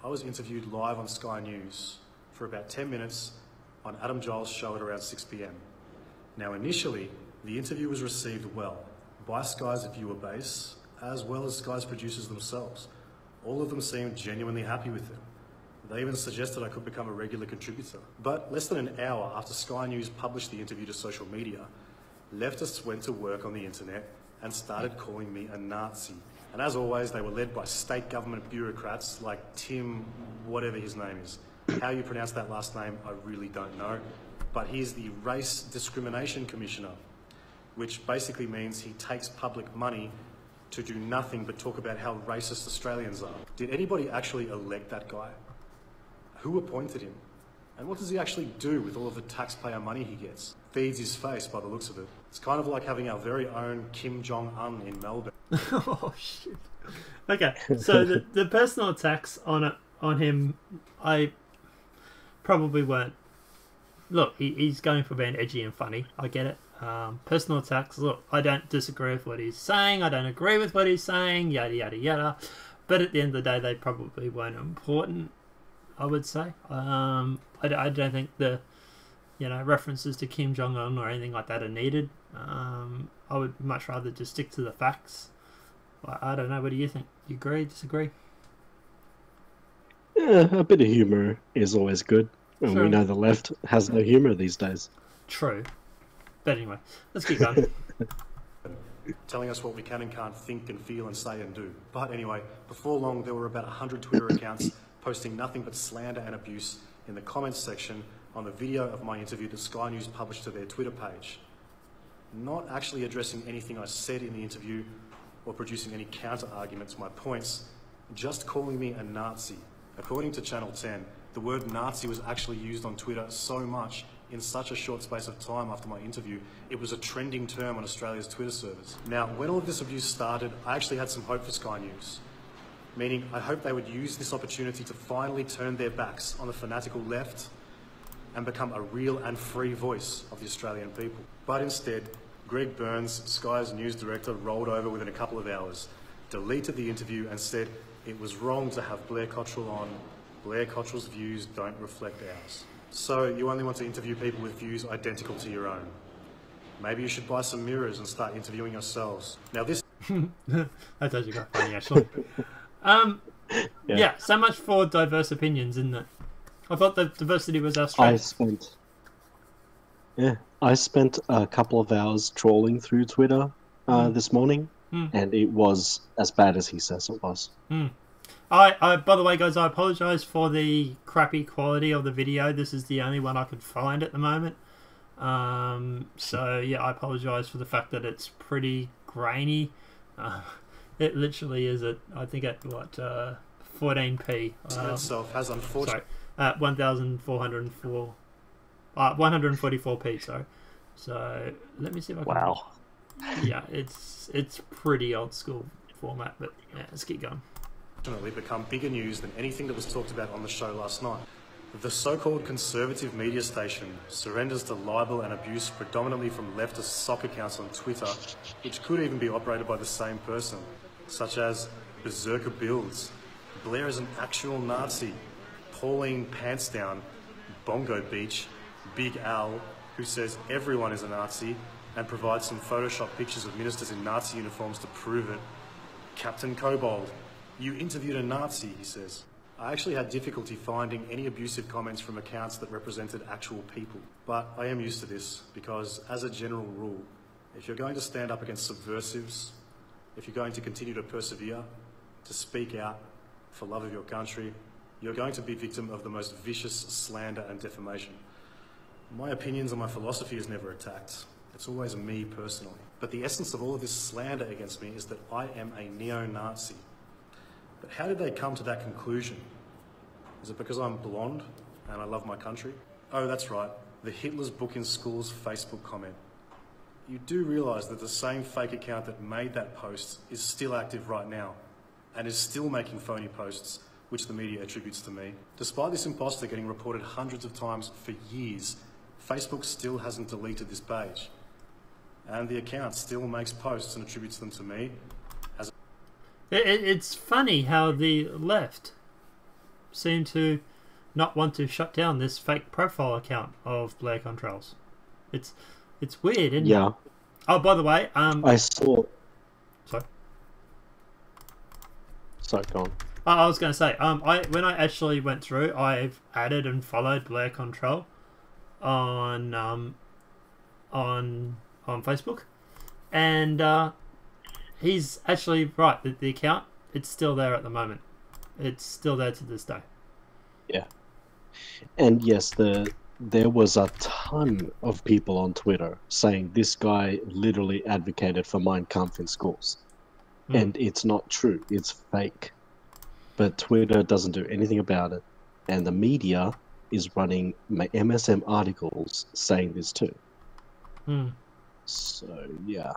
I was interviewed live on Sky News for about 10 minutes on Adam Giles' show at around 6 p.m. Now, initially, the interview was received well by Sky's viewer base, as well as Sky's producers themselves. All of them seemed genuinely happy with it. They even suggested I could become a regular contributor. But less than an hour after Sky News published the interview to social media, leftists went to work on the internet and started calling me a Nazi. And as always, they were led by state government bureaucrats like Tim, whatever his name is. How you pronounce that last name, I really don't know. But he's the Race Discrimination Commissioner, which basically means he takes public money to do nothing but talk about how racist Australians are. Did anybody actually elect that guy? Who appointed him? And what does he actually do with all of the taxpayer money he gets? Feeds his face by the looks of it. It's kind of like having our very own Kim Jong-un in Melbourne. Oh, shit. Okay, so the personal attacks on him, I probably weren't. Look, he's going for being edgy and funny. I get it. Personal attacks, look, I don't disagree with what he's saying. I don't agree with what he's saying, yada, yada, yada. But at the end of the day, they probably weren't important, I would say. I don't think the references to Kim Jong-un or anything like that are needed. I would much rather just stick to the facts. I don't know. What do you think? You agree? Disagree? Yeah, a bit of humour is always good. And Sure. we know the left has no humour these days. True. But anyway, let's keep going. Telling us what we can and can't think and feel and say and do. But anyway, before long there were about 100 Twitter accounts posting nothing but slander and abuse in the comments section on the video of my interview that Sky News published to their Twitter page. Not actually addressing anything I said in the interview or producing any counter-arguments to my points, just calling me a Nazi. According to Channel 10, the word Nazi was actually used on Twitter so much in such a short space of time after my interview, it was a trending term on Australia's Twitter servers. Now, when all of this abuse started, I actually had some hope for Sky News. Meaning, I hoped they would use this opportunity to finally turn their backs on the fanatical left and become a real and free voice of the Australian people. But instead, Greg Burns, Sky's news director, rolled over within a couple of hours, deleted the interview and said it was wrong to have Blair Cottrell on. Blair Cottrell's views don't reflect ours. So you only want to interview people with views identical to your own. Maybe you should buy some mirrors and start interviewing yourselves. Now this... That's actually quite funny, actually. Yeah, so much for diverse opinions, isn't it? I thought that diversity was our strength. I spent a couple of hours trawling through Twitter this morning, and it was as bad as he says it was. By the way, guys, I apologise for the crappy quality of the video. This is the only one I could find at the moment. So yeah, I apologise for the fact that it's pretty grainy. It literally is I think at what 14p. Itself has unfortunately 1,404. 144p. Sorry. So let me see if I can. Wow. Yeah, it's pretty old school format, but yeah, let's keep going. Become bigger news than anything that was talked about on the show last night. The so-called conservative media station surrenders to libel and abuse predominantly from leftist sock accounts on Twitter, which could even be operated by the same person, such as Berserker Builds, Blair is an actual Nazi, Pauline Pantsdown, Bongo Beach, Big Al, who says everyone is a Nazi, and provides some Photoshop pictures of ministers in Nazi uniforms to prove it. Captain Kobold, you interviewed a Nazi, he says. I actually had difficulty finding any abusive comments from accounts that represented actual people. But I am used to this because, as a general rule, if you're going to stand up against subversives, if you're going to continue to persevere, to speak out for love of your country, you're going to be victim of the most vicious slander and defamation. My opinions and my philosophy is never attacked. It's always me personally. But the essence of all of this slander against me is that I am a neo-Nazi. But how did they come to that conclusion? Is it because I'm blonde and I love my country? Oh, that's right, the Hitler's Book in Schools Facebook comment. You do realise that the same fake account that made that post is still active right now and is still making phony posts, which the media attributes to me. Despite this imposter getting reported hundreds of times for years, Facebook still hasn't deleted this page. And the account still makes posts and attributes them to me. It's funny how the left seem to not want to shut down this fake profile account of Blair Cottrell's. It's weird, isn't it? Oh, by the way, I saw. Sorry. Sorry, go on. I was going to say, when I actually went through, I've added and followed Blair Cottrell on Facebook, and he's actually right. The account, it's still there at the moment. It's still there to this day. Yeah. And yes, there was a ton of people on Twitter saying this guy literally advocated for Mein Kampf in schools. And it's not true. It's fake. But Twitter doesn't do anything about it. And the media is running MSM articles saying this too. So, yeah.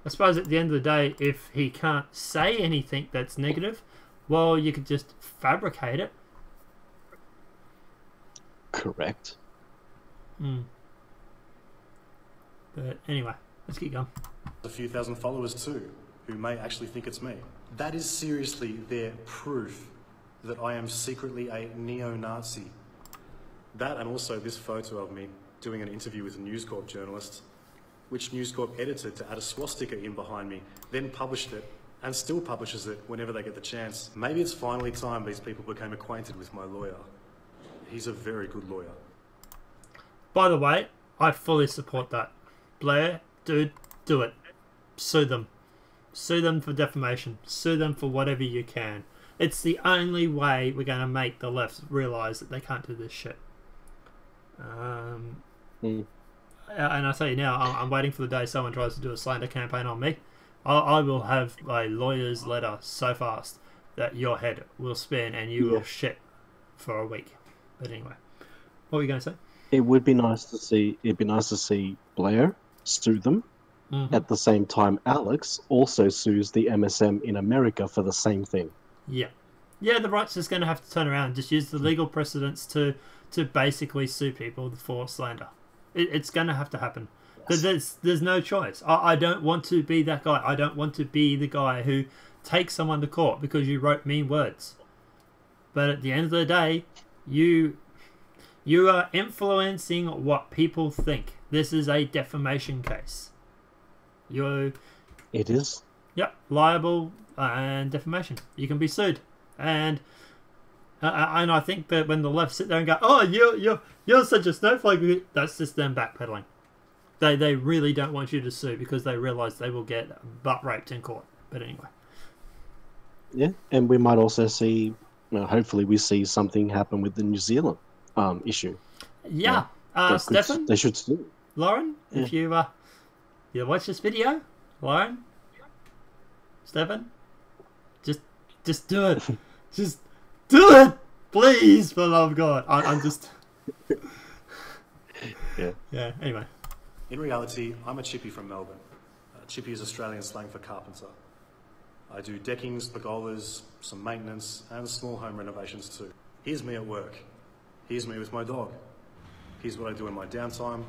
I suppose at the end of the day, if he can't say anything that's negative, well, you could just fabricate it. Correct. But anyway, let's keep going. A few thousand followers too, who may actually think it's me. That is seriously their proof that I am secretly a neo-Nazi. That and also this photo of me doing an interview with a News Corp journalist, which News Corp edited to add a swastika in behind me, then published it, and still publishes it whenever they get the chance. Maybe it's finally time these people became acquainted with my lawyer. He's a very good lawyer. By the way, I fully support that. Blair, dude, do it. Sue them. Sue them for defamation. Sue them for whatever you can. It's the only way we're going to make the left realise that they can't do this shit. And I tell you now, I'm waiting for the day someone tries to do a slander campaign on me. I will have a lawyer's letter so fast that your head will spin and you will shit for a week. But anyway, what were you going to say? It would be nice to see. It'd be nice to see Blair sue them. At the same time, Alex also sues the MSM in America for the same thing. Yeah, the right's just going to have to turn around and just use the legal precedents to basically sue people for slander. It's going to have to happen. Yes. There's no choice. I don't want to be that guy. I don't want to be the guy who takes someone to court because you wrote mean words. But at the end of the day, you are influencing what people think. This is a defamation case. It is. Yep, liable and defamation. You can be sued, and I think that when the left sit there and go, "Oh, you're such a snowflake," that's just them backpedaling. They really don't want you to sue because they realise they will get butt raped in court. But anyway. Yeah, and we might also see, hopefully we see something happen with the New Zealand issue. Yeah. Stefan? They should sue. Lauren, if you watch this video, Lauren, Stefan, just do it. Just do it, please, for the love of God. I'm just... Yeah, anyway. In reality, I'm a chippy from Melbourne. Chippy is Australian slang for carpenter. I do deckings, pergolas, some maintenance, and small home renovations too. Here's me at work. Here's me with my dog. Here's what I do in my downtime.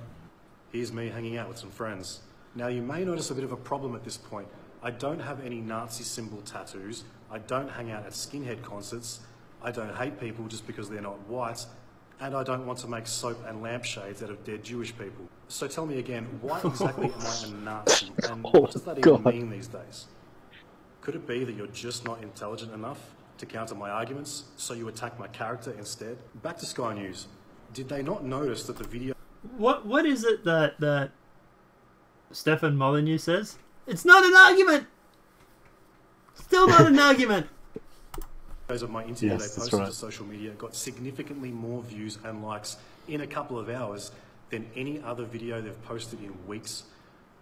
Here's me hanging out with some friends. Now, you may notice a bit of a problem at this point. I don't have any Nazi symbol tattoos. I don't hang out at skinhead concerts. I don't hate people just because they're not white. And I don't want to make soap and lampshades out of dead Jewish people. So tell me again, why exactly am I a Nazi? And what does that even mean these days? Could it be that you're just not intelligent enough to counter my arguments, so you attack my character instead? Back to Sky News. Did they not notice that the video... What is it that Stefan Molyneux says? It's not an argument! Still not an argument! Of my interview they posted to social media got significantly more views and likes in a couple of hours than any other video they've posted in weeks.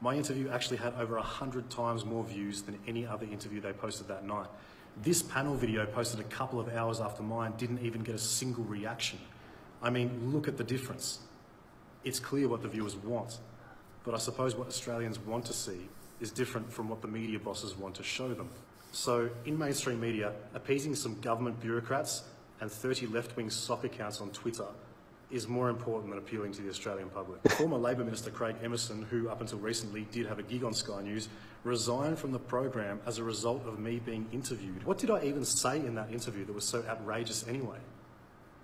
My interview actually had over 100 times more views than any other interview they posted that night. This panel video posted a couple of hours after mine didn't even get a single reaction. I mean, look at the difference. It's clear what the viewers want, but I suppose what Australians want to see is different from what the media bosses want to show them. So, in mainstream media, appeasing some government bureaucrats and 30 left-wing sock accounts on Twitter is more important than appealing to the Australian public. Former Labor Minister Craig Emerson, who up until recently did have a gig on Sky News, resigned from the program as a result of me being interviewed. What did I even say in that interview that was so outrageous anyway?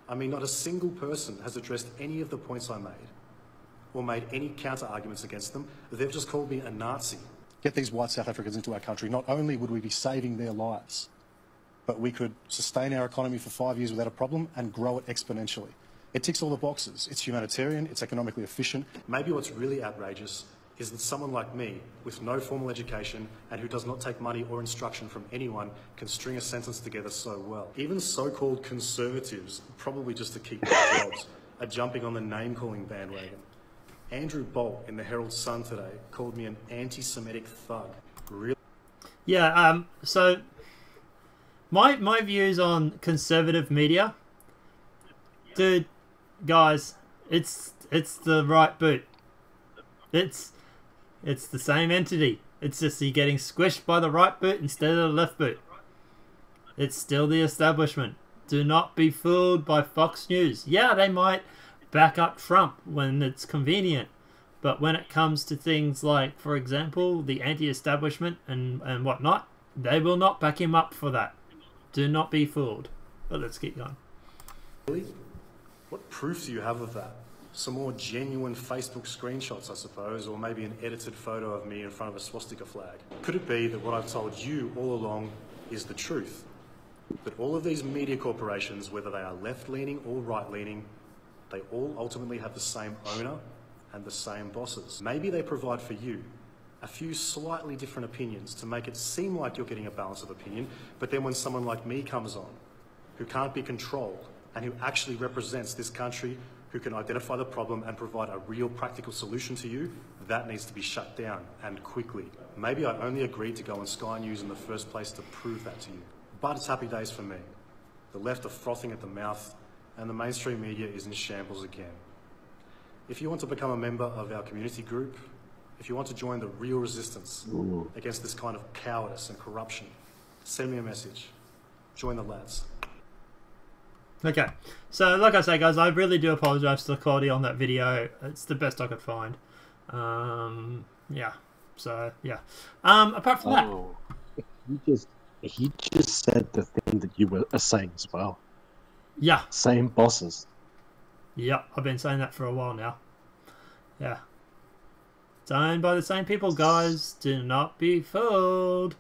I mean, not a single person has addressed any of the points I made or made any counter-arguments against them. They've just called me a Nazi. Get these white South Africans into our country. Not only would we be saving their lives, but we could sustain our economy for 5 years without a problem and grow it exponentially. It ticks all the boxes. It's humanitarian, it's economically efficient. Maybe what's really outrageous is that someone like me, with no formal education and who does not take money or instruction from anyone, can string a sentence together so well. Even so-called conservatives, probably just to keep their jobs, are jumping on the name-calling bandwagon. Andrew Bolt in the Herald Sun today called me an anti-Semitic thug. Really? Yeah, so my views on conservative media, dude, guys, it's the right boot. It's the same entity. It's just you're getting squished by the right boot instead of the left boot. It's still the establishment. Do not be fooled by Fox News. Yeah, they might back up Trump when it's convenient, but when it comes to things like, for example, the anti-establishment and whatnot, they will not back him up for that. Do not be fooled. But let's keep going. Really? What proof do you have of that? Some more genuine Facebook screenshots, I suppose, or maybe an edited photo of me in front of a swastika flag. Could it be that what I've told you all along is the truth? That all of these media corporations, whether they are left-leaning or right-leaning, they all ultimately have the same owner and the same bosses. Maybe they provide for you a few slightly different opinions to make it seem like you're getting a balance of opinion, but then when someone like me comes on, who can't be controlled and who actually represents this country, who can identify the problem and provide a real practical solution to you, that needs to be shut down, and quickly. Maybe I only agreed to go on Sky News in the first place to prove that to you. But it's happy days for me. The left are frothing at the mouth, and the mainstream media is in shambles again. If you want to become a member of our community group, if you want to join the real resistance against this kind of cowardice and corruption, send me a message. Join the lads. Okay, so like I say, guys, I really do apologise for the quality on that video. It's the best I could find. Yeah, so yeah. Apart from that, he just said the thing that you were saying as well. Yeah. Same bosses. Yep, I've been saying that for a while now. Yeah. It's owned by the same people, guys. Do not be fooled.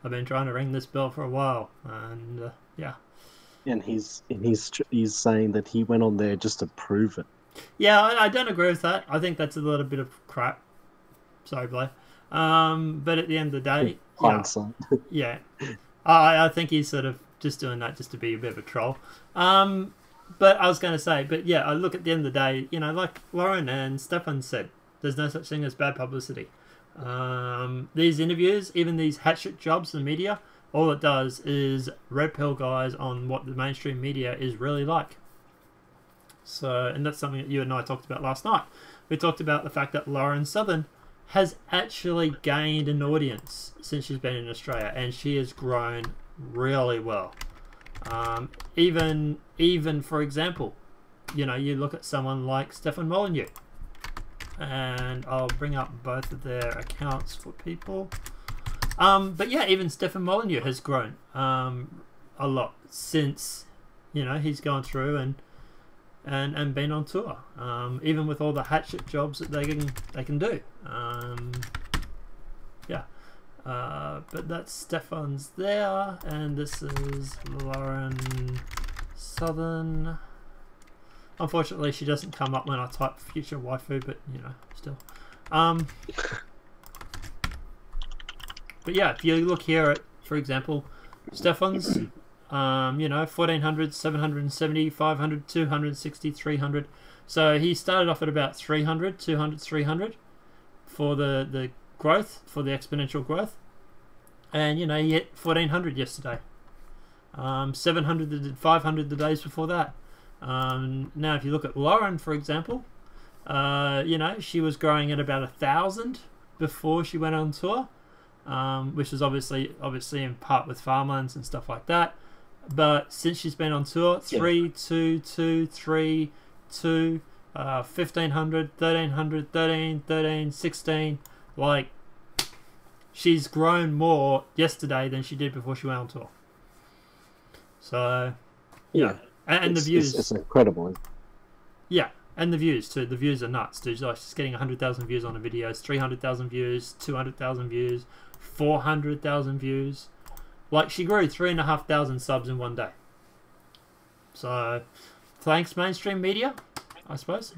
I've been trying to ring this bell for a while, and yeah. And he's saying that he went on there just to prove it. Yeah, I don't agree with that. I think that's a little bit of crap. Sorry, Blair. But at the end of the day, Hindsight. yeah, I think he's sort of just doing that just to be a bit of a troll. But I was going to say, but yeah, I look at the end of the day, you know, like Lauren and Stefan said, there's no such thing as bad publicity. These interviews, even these hatchet jobs in the media, all it does is red pill guys on what the mainstream media is really like. So, and that's something that you and I talked about last night. We talked about the fact that Lauren Southern has actually gained an audience since she's been in Australia, and she has grown really well. Even for example, you know, you look at someone like Stefan Molyneux, and I'll bring up both of their accounts for people. But yeah, even Stefan Molyneux has grown a lot since, you know, he's gone through and been on tour. Even with all the hatchet jobs that they can do. Yeah. But that's Stefan's there, and this is Lauren Southern. Unfortunately, she doesn't come up when I type future waifu, but you know, still. But yeah, if you look here at, for example, Stefan's, you know, 1400, 770, 500, 260, 300. So he started off at about 300, 200, 300 for the growth, for the exponential growth. And, you know, he hit 1400 yesterday. 700, 500 the days before that. Now, if you look at Lauren, for example, you know, she was growing at about 1,000 before she went on tour, which is obviously in part with farmlands and stuff like that. But since she's been on tour, 3, 2, 2, 3, 2, 1,500, 1,300, 13, 13, 16, like, she's grown more yesterday than she did before she went on tour. So, yeah. And the views. It's incredible. Yeah, and the views too. The views are nuts, dude. Like, she's getting 100,000 views on her videos, 300,000 views, 200,000 views, 400,000 views. Like, she grew 3,500 subs in one day. So, thanks mainstream media, I suppose.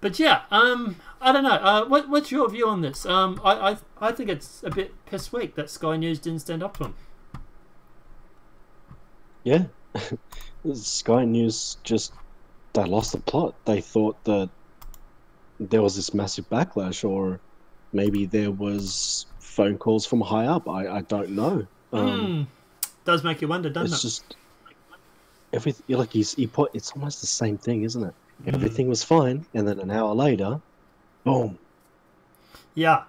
But yeah, I don't know. What's your view on this? I think it's a bit piss weak that Sky News didn't stand up to him. Yeah. Sky News they lost the plot. They thought that there was this massive backlash, or maybe there was phone calls from high up. I don't know. Does make you wonder, doesn't it? It's just everything. Like it's almost the same thing, isn't it? Everything was fine, and then an hour later, boom. Yeah,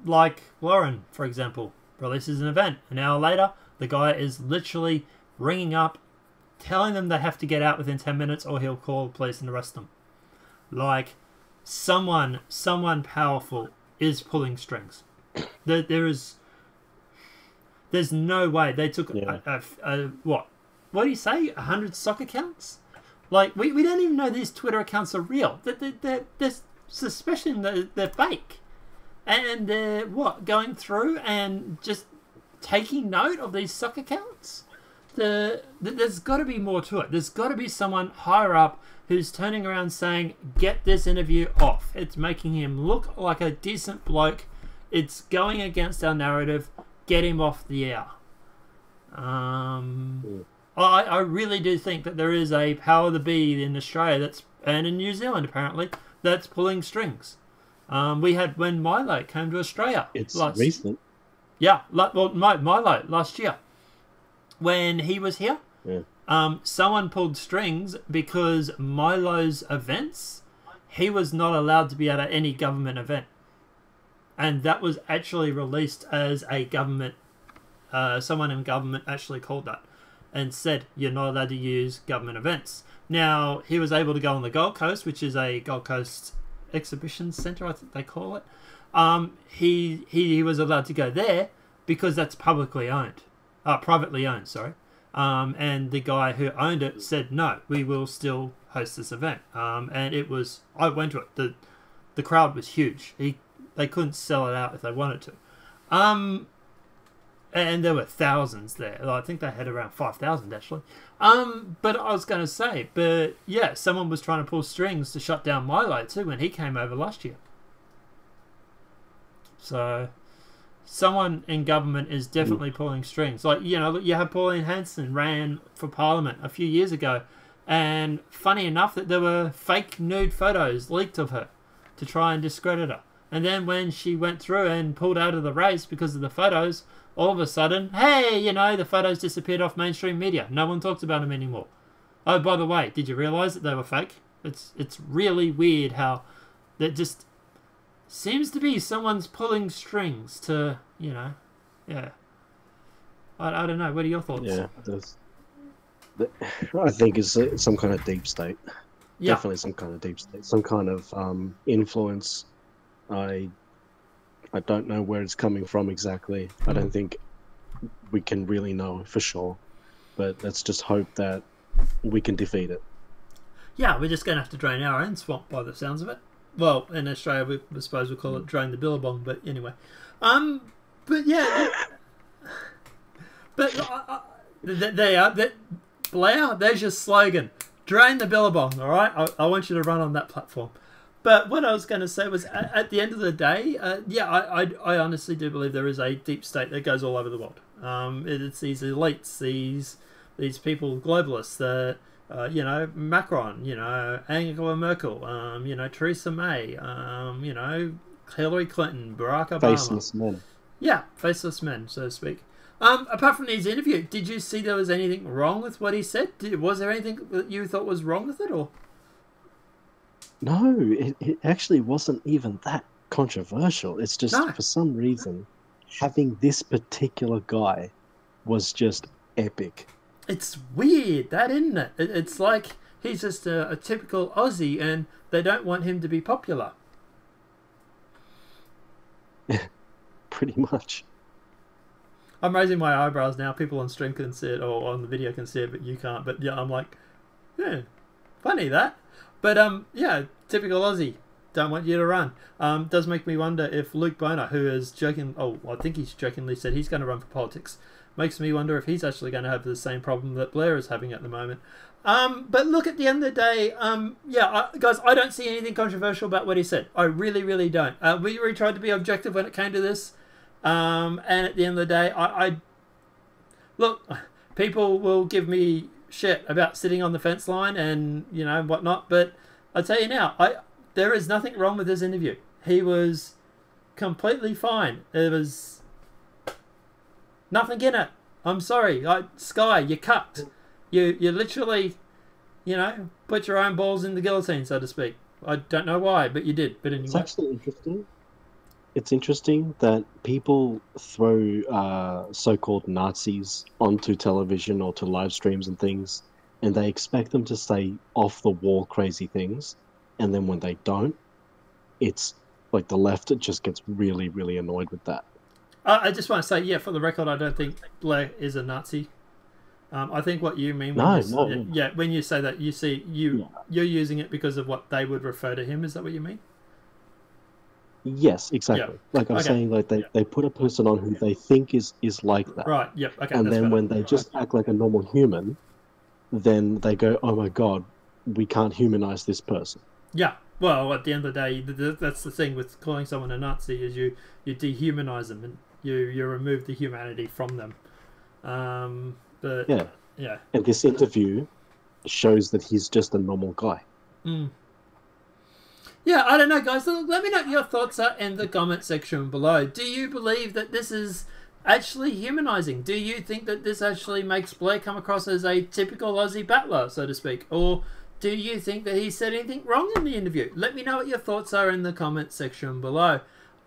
like Lauren, for example, releases an event. An hour later, the guy is literally ringing up, telling them they have to get out within 10 minutes, or he'll call the police and arrest them. Like, someone powerful is pulling strings. There's no way they took what do you say? 100 stock accounts? Like, we don't even know these Twitter accounts are real. There's suspicion that they're fake. And they're, going through and just taking note of these stock accounts? There's got to be more to it. There's got to be someone higher up who's turning around saying, get this interview off. It's making him look like a decent bloke. It's going against our narrative. Get him off the air. I really do think that there is a power to be in Australia and in New Zealand apparently that's pulling strings. We had when Milo came to Australia. It's recent. Yeah, Milo last year when he was here. Yeah. Someone pulled strings because Milo's events, he was not allowed to be at any government event, and that was actually released as a government. Someone in government actually called that and said you're not allowed to use government events. Now, he was able to go on the Gold Coast, which is a Gold Coast exhibition centre, I think they call it. He was allowed to go there because that's privately owned, sorry. And the guy who owned it said, no, we will still host this event. And it was, I went to it. The crowd was huge. They couldn't sell it out if they wanted to. and there were thousands there. I think they had around 5,000 actually. But I was going to say, but yeah, someone was trying to pull strings to shut down Milo too when he came over last year. So someone in government is definitely pulling strings. Like, you know, you have Pauline Hanson ran for Parliament a few years ago, and funny enough that there were fake nude photos leaked of her to try and discredit her. And then when she went through and pulled out of the race because of the photos, all of a sudden, hey, you know, the photos disappeared off mainstream media. No one talks about them anymore. Oh, by the way, did you realise that they were fake? It's really weird how that just seems to be someone's pulling strings to, you know, yeah. I don't know. What are your thoughts? Yeah, I think it's some kind of deep state. Yeah. Definitely some kind of deep state, some kind of influence. I don't know where it's coming from exactly. I don't think we can really know for sure, but let's just hope that we can defeat it. Yeah, we're just going to have to drain our own swamp by the sounds of it. Well, in Australia, I suppose we call it drain the billabong, but anyway. But yeah, but they are that Blair. There's your slogan: drain the billabong. All right, I want you to run on that platform. But what I was going to say was, at the end of the day, yeah, I honestly do believe there is a deep state that goes all over the world. It's these elites, these people, globalists, you know, Macron, you know, Angela Merkel, you know, Theresa May, you know, Hillary Clinton, Barack Obama. Faceless men. Yeah, faceless men, so to speak. Apart from his interview, did you see there was anything wrong with what he said? Was there anything that you thought was wrong with it, or? No, it actually wasn't even that controversial. It's just, for some reason, having this particular guy was just epic. It's weird, that, isn't it? It's like he's just a typical Aussie and they don't want him to be popular. Pretty much. I'm raising my eyebrows now. People on stream can see it, or on the video can see it, but you can't. But yeah, I'm like, yeah, funny that. But yeah, typical Aussie. Don't want you to run. Does make me wonder if Luke Boner, who is joking, I think he's jokingly said he's going to run for politics, makes me wonder if he's actually going to have the same problem that Blair is having at the moment. But look, at the end of the day, yeah, guys, I don't see anything controversial about what he said. I really, really don't. We really tried to be objective when it came to this. And at the end of the day, I look, people will give me shit about sitting on the fence line and, you know, whatnot, but I'll tell you now, there is nothing wrong with his interview. He was completely fine. There was nothing in it. I'm sorry, Sky, you cucked. You literally, you know, put your own balls in the guillotine, so to speak. I don't know why, but you did. But anyway, it's actually interesting. It's interesting that people throw so-called Nazis onto television or to live streams and things, and they expect them to say off-the-wall crazy things, and then when they don't, it's like the left just gets really, really annoyed with that. I just want to say, yeah, for the record, I don't think Blair is a Nazi. I think what you mean when yeah, when you say that, you're using it because of what they would refer to him. Is that what you mean? Yes, exactly. Yeah. Like I'm saying, like they put a person on who they think is like that. Right. Yep. Okay. And then when they just act like a normal human, then they go, "Oh my God, we can't humanize this person." Yeah. Well, at the end of the day, that's the thing with calling someone a Nazi is you dehumanize them and you remove the humanity from them. But yeah. And this interview shows that he's just a normal guy. Mm. Yeah, I don't know, guys. Let me know what your thoughts are in the comment section below. Do you believe that this is actually humanizing? Do you think that this actually makes Blair come across as a typical Aussie battler, so to speak? Or do you think that he said anything wrong in the interview? Let me know what your thoughts are in the comment section below.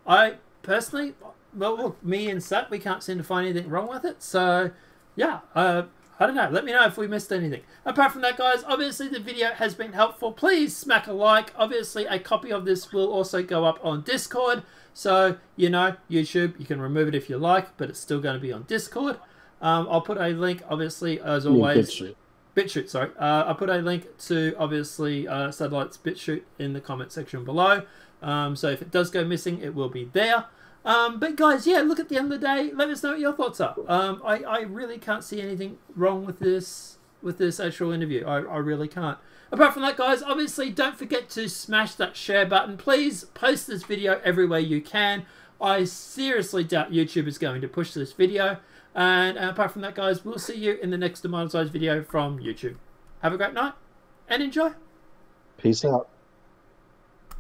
I personally, well, look, me and Sat, we can't seem to find anything wrong with it. So, yeah, I don't know. Let me know if we missed anything. Apart from that, guys, obviously the video has been helpful. Please smack a like. Obviously, a copy of this will also go up on Discord. So, you know, YouTube, you can remove it if you like, but it's still going to be on Discord. I'll put a link, obviously, as always. BitChute, sorry. I'll put a link to, obviously, Satellite's BitChute in the comment section below. So if it does go missing, it will be there. But guys, yeah, look, at the end of the day, let us know what your thoughts are. I really can't see anything wrong with this actual interview. I really can't. Apart from that, guys, obviously don't forget to smash that share button. Please post this video everywhere you can. I seriously doubt YouTube is going to push this video. And apart from that, guys, we'll see you in the next demonetized video from YouTube. Have a great night and enjoy. Peace out.